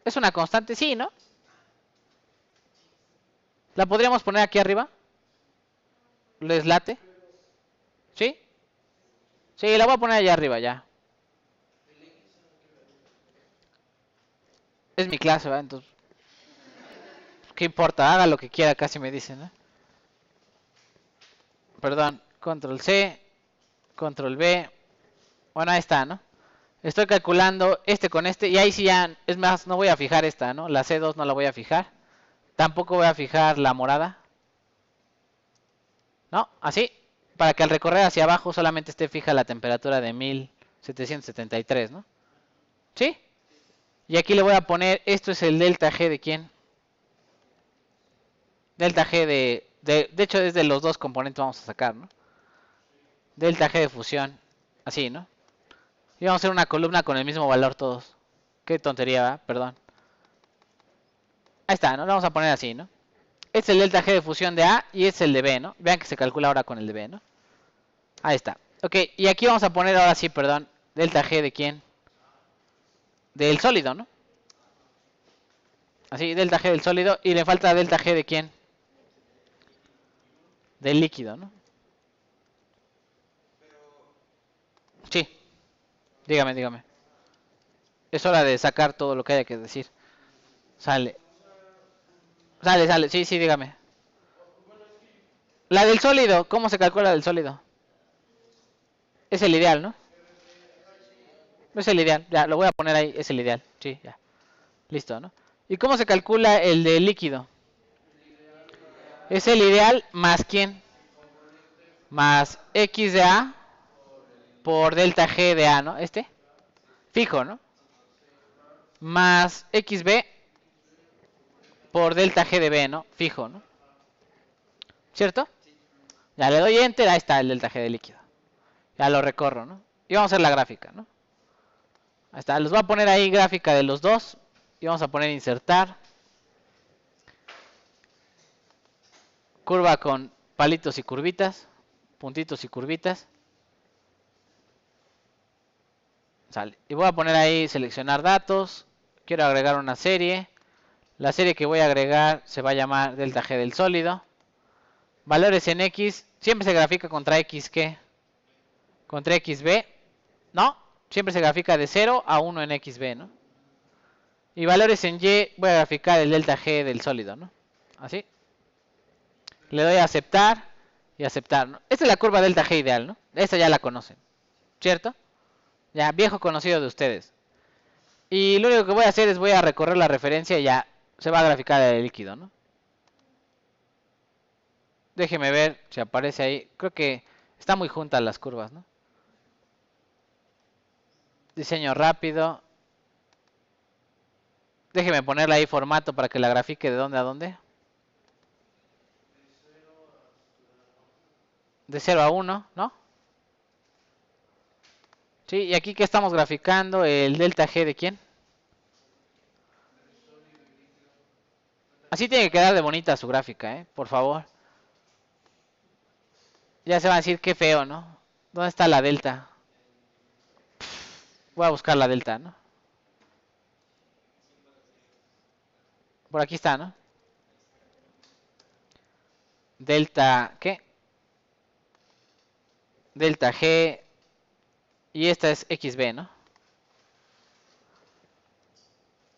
¿Es una constante? Sí, ¿no? ¿La podríamos poner aquí arriba? ¿Les late? ¿Sí? Sí, la voy a poner allá arriba, ya. Es mi clase, ¿verdad? Entonces, ¿qué importa? Haga lo que quiera, casi me dicen, ¿no? Perdón, control C, control B. Bueno, ahí está, ¿no? Estoy calculando este con este, y ahí sí ya, es más, no voy a fijar esta, ¿no? La C2 no la voy a fijar. Tampoco voy a fijar la morada. ¿No? Así, para que al recorrer hacia abajo solamente esté fija la temperatura de 1773, ¿no? ¿Sí? Y aquí le voy a poner, esto es el delta G de ¿quién? Delta G de hecho es de los dos componentes vamos a sacar, ¿no? Delta G de fusión, así, ¿no? Y vamos a hacer una columna con el mismo valor todos. Qué tontería, ¿verdad? Perdón. Ahí está, ¿no? Lo vamos a poner así, ¿no? Este es el delta G de fusión de A y este es el de B, ¿no? Vean que se calcula ahora con el de B, ¿no? Ahí está. Ok, y aquí vamos a poner ahora sí, perdón, delta G de ¿quién? Del sólido, ¿no? Así, delta G del sólido. Y le falta delta G de ¿quién? Del líquido, ¿no? Sí, dígame, dígame. Es hora de sacar todo lo que haya que decir. Sale. Sale, sale. Sí, sí, dígame. La del sólido, ¿cómo se calcula del sólido? Es el ideal, ¿no? Es el ideal. Ya, lo voy a poner ahí. Es el ideal. Sí, ya. Listo, ¿no? ¿Y cómo se calcula el de líquido? Es el ideal más ¿quién? Más X de A por delta G de A, ¿no? Este. Fijo, ¿no? Más XB por delta G de B, ¿no? Fijo, ¿no? ¿Cierto? Ya le doy enter, ahí está el delta G de líquido. Ya lo recorro, ¿no? Y vamos a hacer la gráfica, ¿no? Ahí está, les voy a poner ahí gráfica de los dos. Y vamos a poner insertar. Curva con palitos y curvitas. Puntitos y curvitas. Sale. Y voy a poner ahí seleccionar datos. Quiero agregar una serie. La serie que voy a agregar se va a llamar delta G del sólido. Valores en X. Siempre se grafica contra X, ¿qué? Contra XB. ¿No? Siempre se grafica de 0 a 1 en XB, ¿no? Y valores en Y, voy a graficar el delta G del sólido, ¿no? Así. Le doy a aceptar y aceptar, ¿no? Esta es la curva delta G ideal, ¿no? Esta ya la conocen, ¿cierto? Ya, viejo conocido de ustedes. Y lo único que voy a hacer es voy a recorrer la referencia y ya se va a graficar el líquido, ¿no? Déjeme ver si aparece ahí. Creo que está muy juntas las curvas, ¿no? Diseño rápido. Déjeme ponerle ahí formato para que la grafique de dónde a dónde. De 0 a 1, ¿no? Sí, y aquí que estamos graficando el delta G de quién. Así tiene que quedar de bonita su gráfica, por favor. Ya se va a decir qué feo, ¿no? ¿Dónde está la delta? Voy a buscar la delta, ¿no? Por aquí está, ¿no? Delta, ¿qué? Delta G. Y esta es XB, ¿no?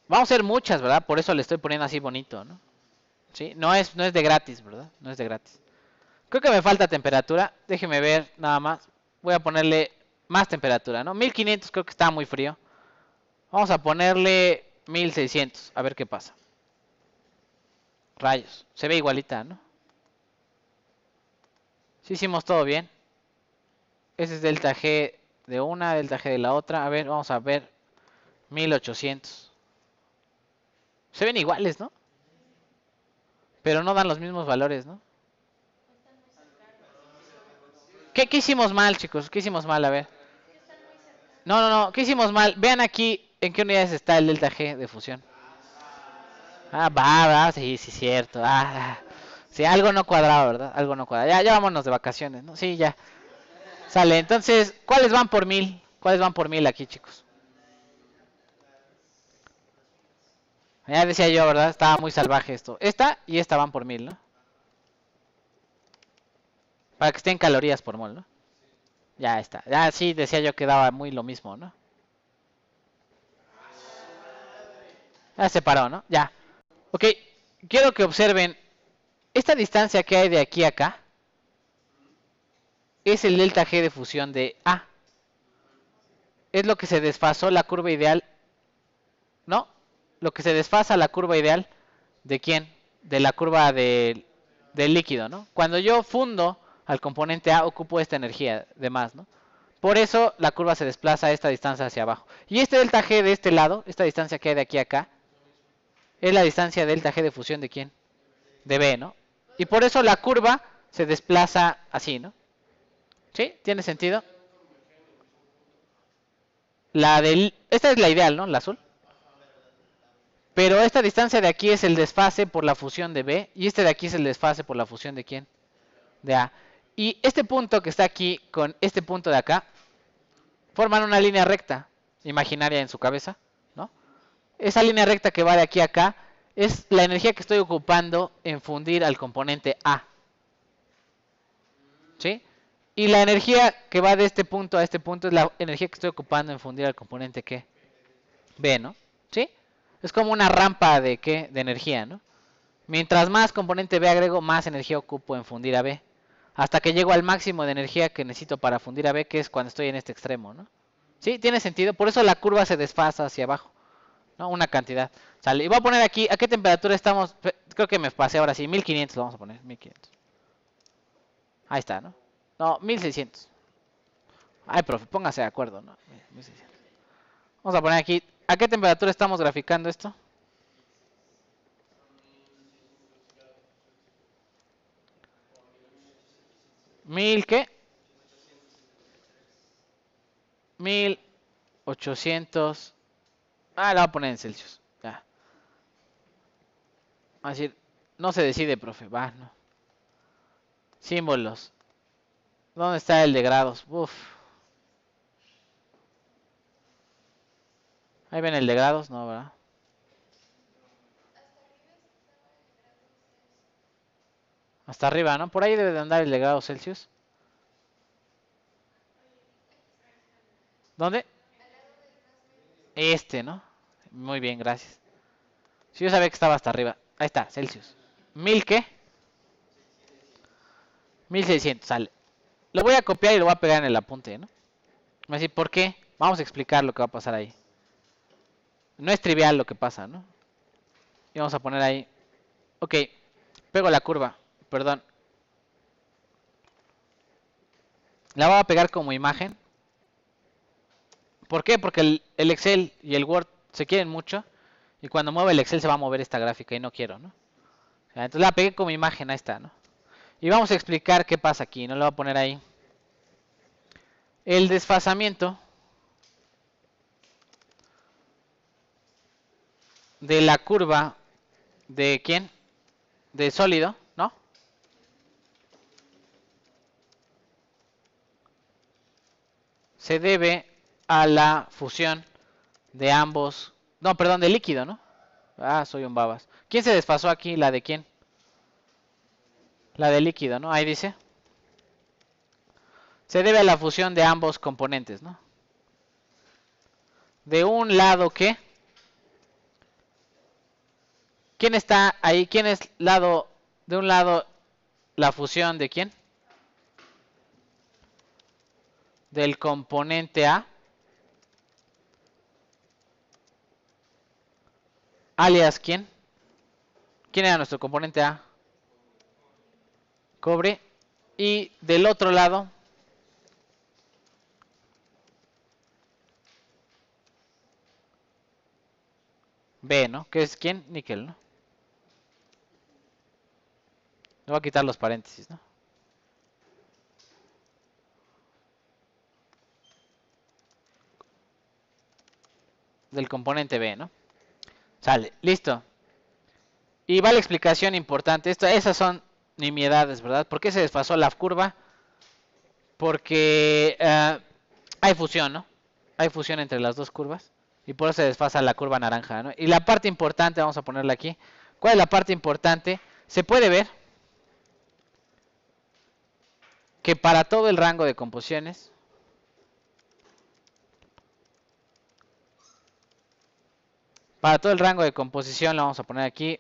Vamos a hacer muchas, ¿verdad? Por eso le estoy poniendo así bonito, ¿no? ¿Sí? No es de gratis, ¿verdad? No es de gratis. Creo que me falta temperatura. Déjeme ver nada más. Voy a ponerle más temperatura, ¿no? 1500 creo que está muy frío. Vamos a ponerle 1600. A ver qué pasa. Rayos. Se ve igualita, ¿no? Sí hicimos todo bien. Ese es delta G de una, delta G de la otra. A ver, vamos a ver. 1800. Se ven iguales, ¿no? Pero no dan los mismos valores, ¿no? ¿Qué hicimos mal, chicos? ¿Qué hicimos mal? A ver. No. ¿Qué hicimos mal? Vean aquí en qué unidades está el delta G de fusión. Va, sí, cierto. Sí, algo no cuadrado, ¿verdad? Algo no cuadrado. Ya vámonos de vacaciones, ¿no? Sí, ya. Sale, entonces, ¿cuáles van por 1000? ¿Cuáles van por 1000 aquí, chicos? Ya decía yo, ¿verdad? Estaba muy salvaje esto. Esta y esta van por 1000, ¿no? Para que estén calorías por mol, ¿no? Ya está. Ya sí, decía yo que daba muy lo mismo, ¿no? Ya se paró, ¿no? Ya. Ok, quiero que observen esta distancia que hay de aquí a acá. Es el delta G de fusión de A. Es lo que se desfasó la curva ideal. ¿No? Lo que se desfasa la curva ideal. ¿De quién? De la curva del líquido, ¿no? Cuando yo fundo al componente A, ocupo esta energía de más, ¿no? Por eso la curva se desplaza a esta distancia hacia abajo. Y este delta G de este lado, esta distancia que hay de aquí a acá, es la distancia delta G de fusión de quién? De B, ¿no? Y por eso la curva se desplaza así, ¿no? ¿Sí? ¿Tiene sentido? Esta es la ideal, ¿no? La azul. Pero esta distancia de aquí es el desfase por la fusión de B. Y este de aquí es el desfase por la fusión de quién? De A. Y este punto que está aquí con este punto de acá forman una línea recta imaginaria en su cabeza, ¿no? Esa línea recta que va de aquí a acá es la energía que estoy ocupando en fundir al componente A. ¿Sí? Y la energía que va de este punto a este punto es la energía que estoy ocupando en fundir al componente ¿qué? B, ¿no? ¿Sí? Es como una rampa de ¿qué? De energía, ¿no? Mientras más componente B agrego, más energía ocupo en fundir a B. Hasta que llego al máximo de energía que necesito para fundir a B, que es cuando estoy en este extremo, ¿no? ¿Sí? ¿Tiene sentido? Por eso la curva se desfasa hacia abajo, ¿no? Una cantidad. Sale. Y voy a poner aquí, ¿a qué temperatura estamos? Creo que me pasé ahora sí, 1500 lo vamos a poner, 1500. Ahí está, ¿no? No, 1600. Ay, profe, póngase de acuerdo, ¿no? 1600. Vamos a poner aquí, ¿a qué temperatura estamos graficando esto? ¿Mil qué? 1800. La voy a poner en Celsius. Ya. Va a decir, no se decide, profe. Va, no. Símbolos. ¿Dónde está el de grados? Uf. Ahí ven el de grados, no, ¿verdad? Hasta arriba, ¿no? Por ahí debe de andar el de grados Celsius. ¿Dónde? ¿no? Muy bien, gracias. Si yo sabía que estaba hasta arriba. Ahí está, Celsius. ¿1000 qué? 1600, sale. Lo voy a copiar y lo voy a pegar en el apunte, ¿no? Me va a decir, ¿por qué? Vamos a explicar lo que va a pasar ahí. No es trivial lo que pasa, ¿no? Y vamos a poner ahí. Ok, pego la curva. Perdón. La voy a pegar como imagen. ¿Por qué? Porque el Excel y el Word se quieren mucho. Y cuando mueve el Excel se va a mover esta gráfica y no quiero, ¿no? O sea, entonces la pegué como imagen, ahí está, ¿no? Y vamos a explicar qué pasa aquí, ¿no? Lo voy a poner ahí. El desfasamiento de la curva de ¿quién? De sólido, ¿no? Se debe a la fusión de ambos. No, perdón, de líquido, ¿no? Ah, soy un babas. ¿Quién se desfasó aquí? ¿La de quién? La de líquido, ¿no? Ahí dice. Se debe a la fusión de ambos componentes, ¿no? De un lado, ¿qué? ¿Quién está ahí? ¿Quién es lado de un lado la fusión de quién? Del componente A, alias ¿quién? ¿Quién era nuestro componente A? Cobre. Y del otro lado, B, ¿no? ¿Qué es quién? Níquel, ¿no? Le voy a quitar los paréntesis, ¿no? Del componente B, ¿no? Sale, listo. Y va la explicación importante. Esas son nimiedades, ¿verdad? ¿Por qué se desfasó la curva? Porque hay fusión, ¿no? Hay fusión entre las dos curvas. Y por eso se desfasa la curva naranja, ¿no? Y la parte importante, vamos a ponerla aquí. ¿Cuál es la parte importante? Se puede ver que para todo el rango de composiciones, para todo el rango de composición, lo vamos a poner aquí.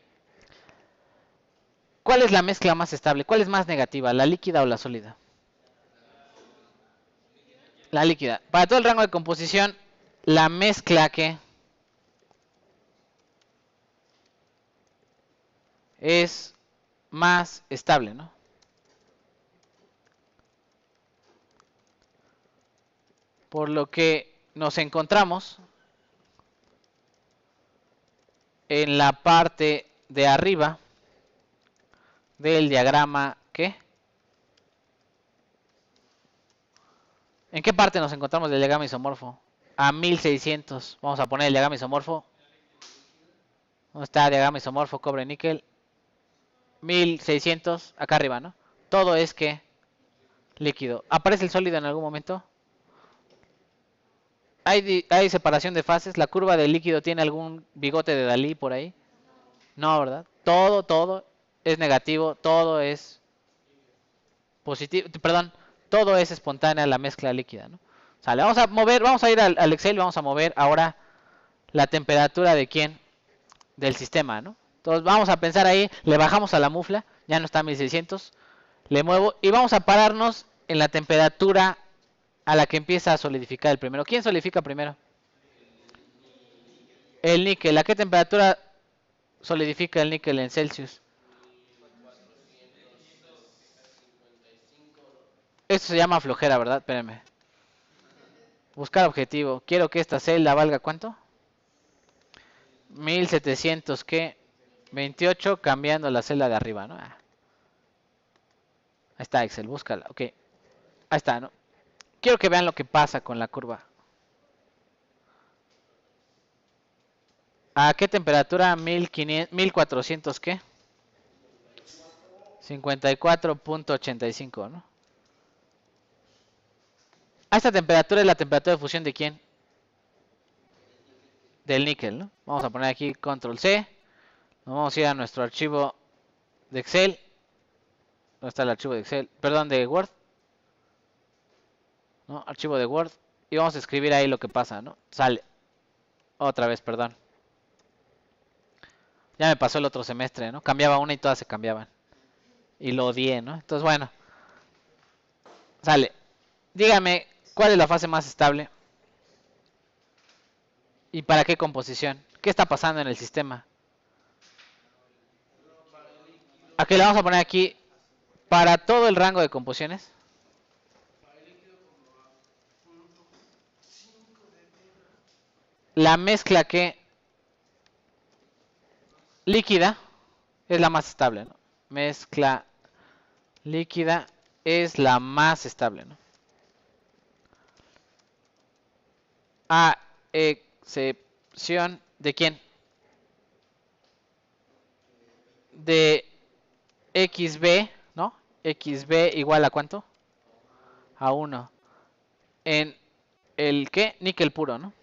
¿Cuál es la mezcla más estable? ¿Cuál es más negativa, la líquida o la sólida? La líquida. Para todo el rango de composición, la mezcla que es más estable, ¿no? Por lo que nos encontramos en la parte de arriba del diagrama, ¿qué? ¿En qué parte nos encontramos del diagrama isomorfo? A 1600. Vamos a poner el diagrama isomorfo. ¿Dónde está el diagrama isomorfo cobre níquel? 1600, acá arriba, ¿no? Todo es que líquido. ¿Aparece el sólido en algún momento? ¿Hay separación de fases? ¿La curva del líquido tiene algún bigote de Dalí por ahí? No, ¿verdad? Todo es negativo, todo es positivo, perdón, todo es espontánea la mezcla líquida, ¿no? Sale, vamos a mover, vamos a ir al Excel, vamos a mover ahora la temperatura de quién, del sistema, ¿no? Entonces vamos a pensar ahí, le bajamos a la mufla, ya no está a 1600, le muevo y vamos a pararnos en la temperatura a la que empieza a solidificar el primero. ¿Quién solidifica primero? El níquel. ¿A qué temperatura solidifica el níquel en Celsius? Esto se llama flojera, ¿verdad? Espérenme. Buscar objetivo. Quiero que esta celda valga ¿cuánto? 1700, ¿qué? 28 cambiando la celda de arriba, ¿no? Ahí está Excel, búscala. Ok. Ahí está, ¿no? Quiero que vean lo que pasa con la curva. ¿A qué temperatura? 1500, 1400, ¿qué? 54.85, ¿no? A esta temperatura es la temperatura de fusión de quién? Del níquel, ¿no? Vamos a poner aquí control C. Nos vamos a ir a nuestro archivo de Excel. ¿Dónde está el archivo de Excel? Perdón, de Word. ¿No? Archivo de Word. Y vamos a escribir ahí lo que pasa, ¿no? Sale. Otra vez, perdón. Ya me pasó el otro semestre, ¿no? Cambiaba una y todas se cambiaban. Y lo odié, ¿no? Entonces, bueno. Sale. Dígame, ¿cuál es la fase más estable? ¿Y para qué composición? ¿Qué está pasando en el sistema? Aquí le vamos a poner aquí para todo el rango de composiciones. La mezcla que líquida es la más estable, ¿no? Mezcla líquida es la más estable, ¿no? A excepción de quién? De XB, ¿no? XB igual a ¿cuánto? A 1. En el ¿qué? Níquel puro, ¿no?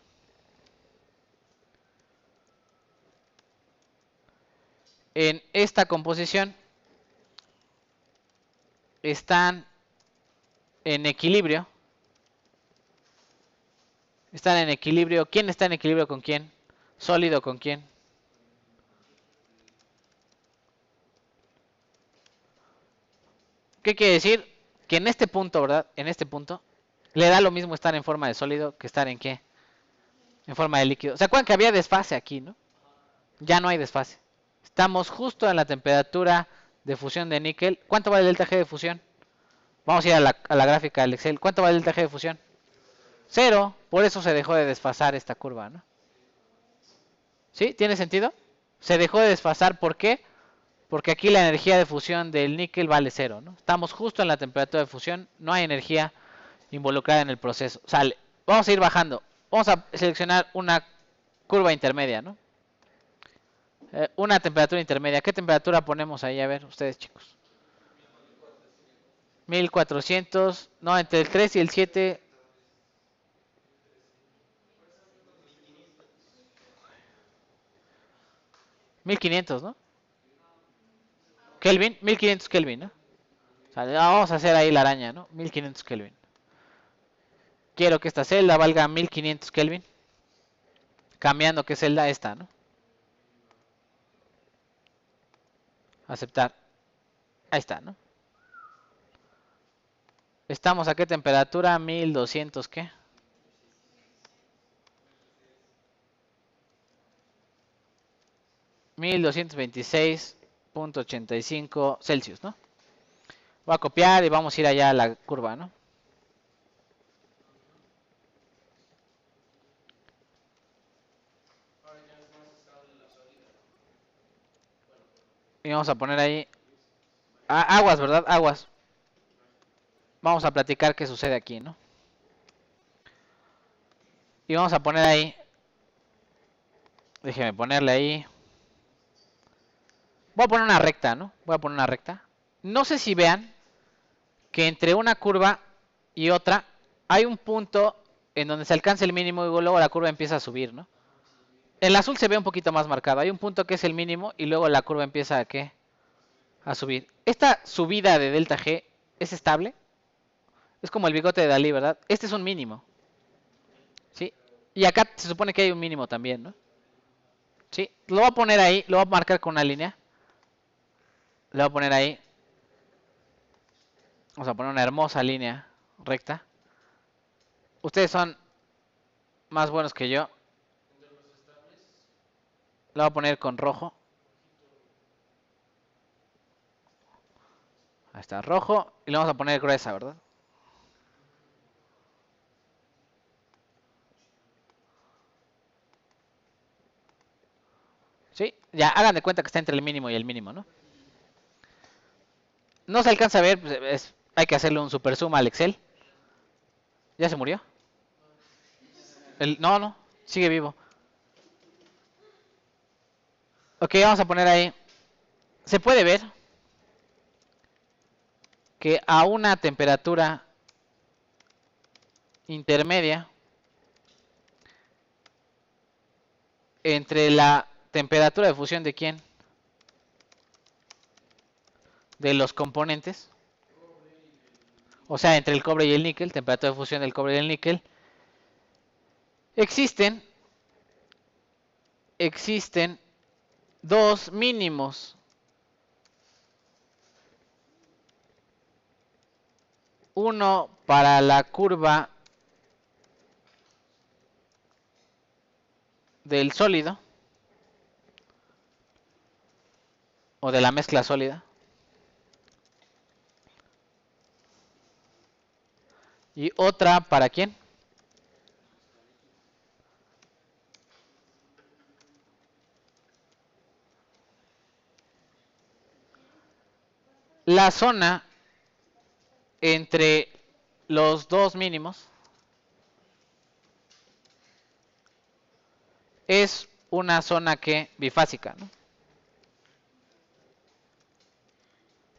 En esta composición están en equilibrio. Están en equilibrio. ¿Quién está en equilibrio con quién? Sólido con quién. ¿Qué quiere decir? Que en este punto, ¿verdad? En este punto, le da lo mismo estar en forma de sólido que estar en qué? En forma de líquido. ¿Se acuerdan que había desfase aquí, no? Ya no hay desfase. Estamos justo en la temperatura de fusión de níquel. ¿Cuánto vale el delta G de fusión? Vamos a ir a la gráfica del Excel. ¿Cuánto vale el delta G de fusión? 0. Por eso se dejó de desfasar esta curva, ¿no? ¿Sí? ¿Tiene sentido? Se dejó de desfasar. ¿Por qué? Porque aquí la energía de fusión del níquel vale 0, ¿no? Estamos justo en la temperatura de fusión. No hay energía involucrada en el proceso. Sale. Vamos a ir bajando. Vamos a seleccionar una curva intermedia, ¿no? Una temperatura intermedia. ¿Qué temperatura ponemos ahí? A ver, ustedes chicos. 1400. No, entre el 3 y el 7. 1500, ¿no? Kelvin. 1500 Kelvin, ¿no? O sea, vamos a hacer ahí la araña, ¿no? 1500 Kelvin. Quiero que esta celda valga 1500 Kelvin. Cambiando qué celda esta, ¿no? Aceptar. Ahí está, ¿no? ¿Estamos a qué temperatura? 1200, ¿qué? 1226.85 Celsius, ¿no? Voy a copiar y vamos a ir allá a la curva, ¿no? Y vamos a poner ahí aguas, ¿verdad? Aguas. Vamos a platicar qué sucede aquí, ¿no? Y vamos a poner ahí. Déjeme ponerle ahí. Voy a poner una recta, ¿no? Voy a poner una recta. No sé si vean que entre una curva y otra hay un punto en donde se alcanza el mínimo y luego la curva empieza a subir, ¿no? El azul se ve un poquito más marcado. Hay un punto que es el mínimo y luego la curva empieza a ¿qué? A subir. Esta subida de delta G es estable. Es como el bigote de Dalí, ¿verdad? Este es un mínimo. ¿Sí? Y acá se supone que hay un mínimo también, ¿no? ¿Sí? Lo voy a poner ahí, lo voy a marcar con una línea. Le voy a poner ahí. Vamos a poner una hermosa línea recta. Ustedes son más buenos que yo. Le voy a poner con rojo. Ahí está, rojo. Y le vamos a poner gruesa, ¿verdad? ¿Sí? Ya, hagan de cuenta que está entre el mínimo y el mínimo, ¿no? No se alcanza a ver, pues hay que hacerle un super zoom al Excel. ¿Ya se murió? No, sigue vivo. Ok, vamos a poner ahí. Se puede ver que a una temperatura intermedia entre la temperatura de fusión de quién? De los componentes. O sea, entre el cobre y el níquel, temperatura de fusión del cobre y el níquel. Existen existen dos mínimos. Uno para la curva del sólido o de la mezcla sólida y otra para ¿quién? La zona entre los dos mínimos es una zona que bifásica, ¿no?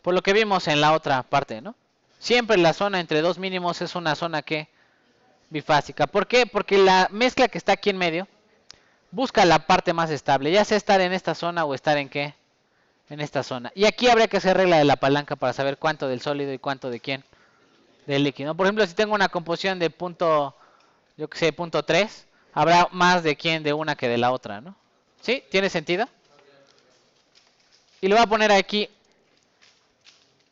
Por lo que vimos en la otra parte, ¿no? Siempre la zona entre dos mínimos es una zona que bifásica. ¿Por qué? Porque la mezcla que está aquí en medio busca la parte más estable, ya sea estar en esta zona o estar en qué, en esta zona. Y aquí habría que hacer regla de la palanca para saber cuánto del sólido y cuánto de quién, del líquido. Por ejemplo, si tengo una composición de punto, yo que sé, punto 3, habrá más de quién de una que de la otra, ¿no? ¿Sí? ¿Tiene sentido? Y le voy a poner aquí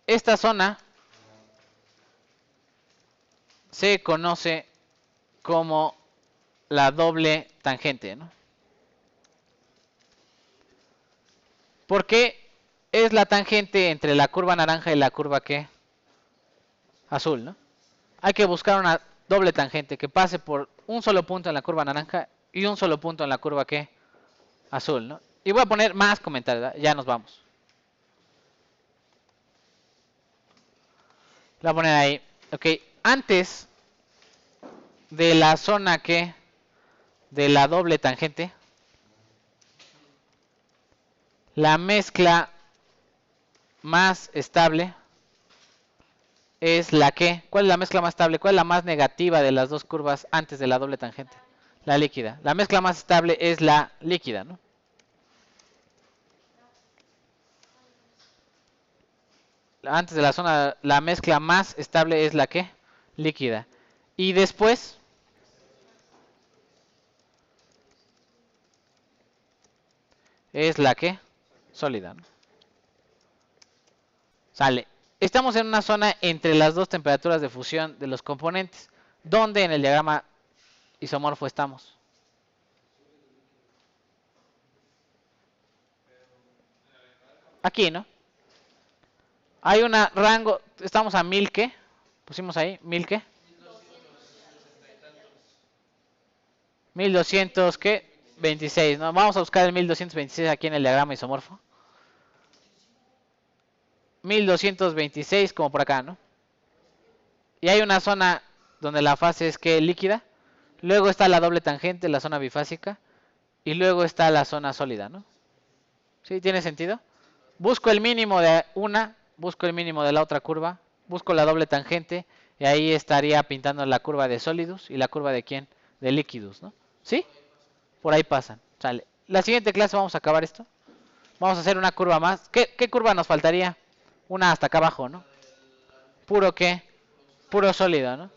esta zona se conoce como la doble tangente, ¿no? Porque es la tangente entre la curva naranja y la curva ¿qué? Azul, ¿no? Hay que buscar una doble tangente que pase por un solo punto en la curva naranja y un solo punto en la curva ¿qué? Azul, ¿no? Y voy a poner más comentarios, ¿verdad? Ya nos vamos. La voy a poner ahí. Ok, antes de la zona que de la doble tangente, la mezcla más estable es la que, ¿cuál es la mezcla más estable? ¿Cuál es la más negativa de las dos curvas antes de la doble tangente? La líquida. La mezcla más estable es la líquida, ¿no? Antes de la zona, la mezcla más estable es la que líquida. Y después es la que sólida, ¿no? Sale. Estamos en una zona entre las dos temperaturas de fusión de los componentes. ¿Dónde en el diagrama isomorfo estamos? Aquí, ¿no? Hay un rango, estamos a 1000 ¿qué? Pusimos ahí, 1000 ¿qué? 1200 ¿qué? 26, ¿no? Vamos a buscar el 1226 aquí en el diagrama isomorfo. 1226 como por acá, ¿no? Y hay una zona donde la fase es que líquida. Luego está la doble tangente, la zona bifásica. Y luego está la zona sólida, ¿no? ¿Sí? ¿Tiene sentido? Busco el mínimo de una, busco el mínimo de la otra curva, busco la doble tangente y ahí estaría pintando la curva de sólidos y la curva de quién, de líquidos, ¿no? ¿Sí? Por ahí pasan. Sale. La siguiente clase vamos a acabar esto. Vamos a hacer una curva más. ¿Qué curva nos faltaría? Una hasta acá abajo, ¿no? ¿Puro qué? Puro sólido, ¿no?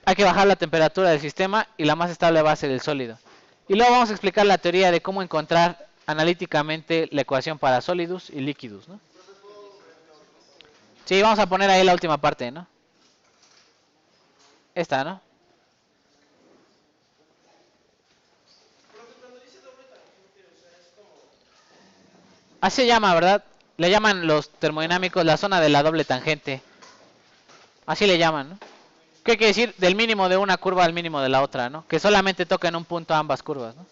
Hay que bajar la temperatura del sistema y la más estable va a ser el sólido. Y luego vamos a explicar la teoría de cómo encontrar analíticamente la ecuación para sólidos y líquidos, ¿no? Sí, vamos a poner ahí la última parte, ¿no? Esta, ¿no? Así se llama, ¿verdad? Le llaman los termodinámicos la zona de la doble tangente. Así le llaman, ¿no? ¿Qué quiere decir? Del mínimo de una curva al mínimo de la otra, ¿no? Que solamente toca en un punto ambas curvas, ¿no?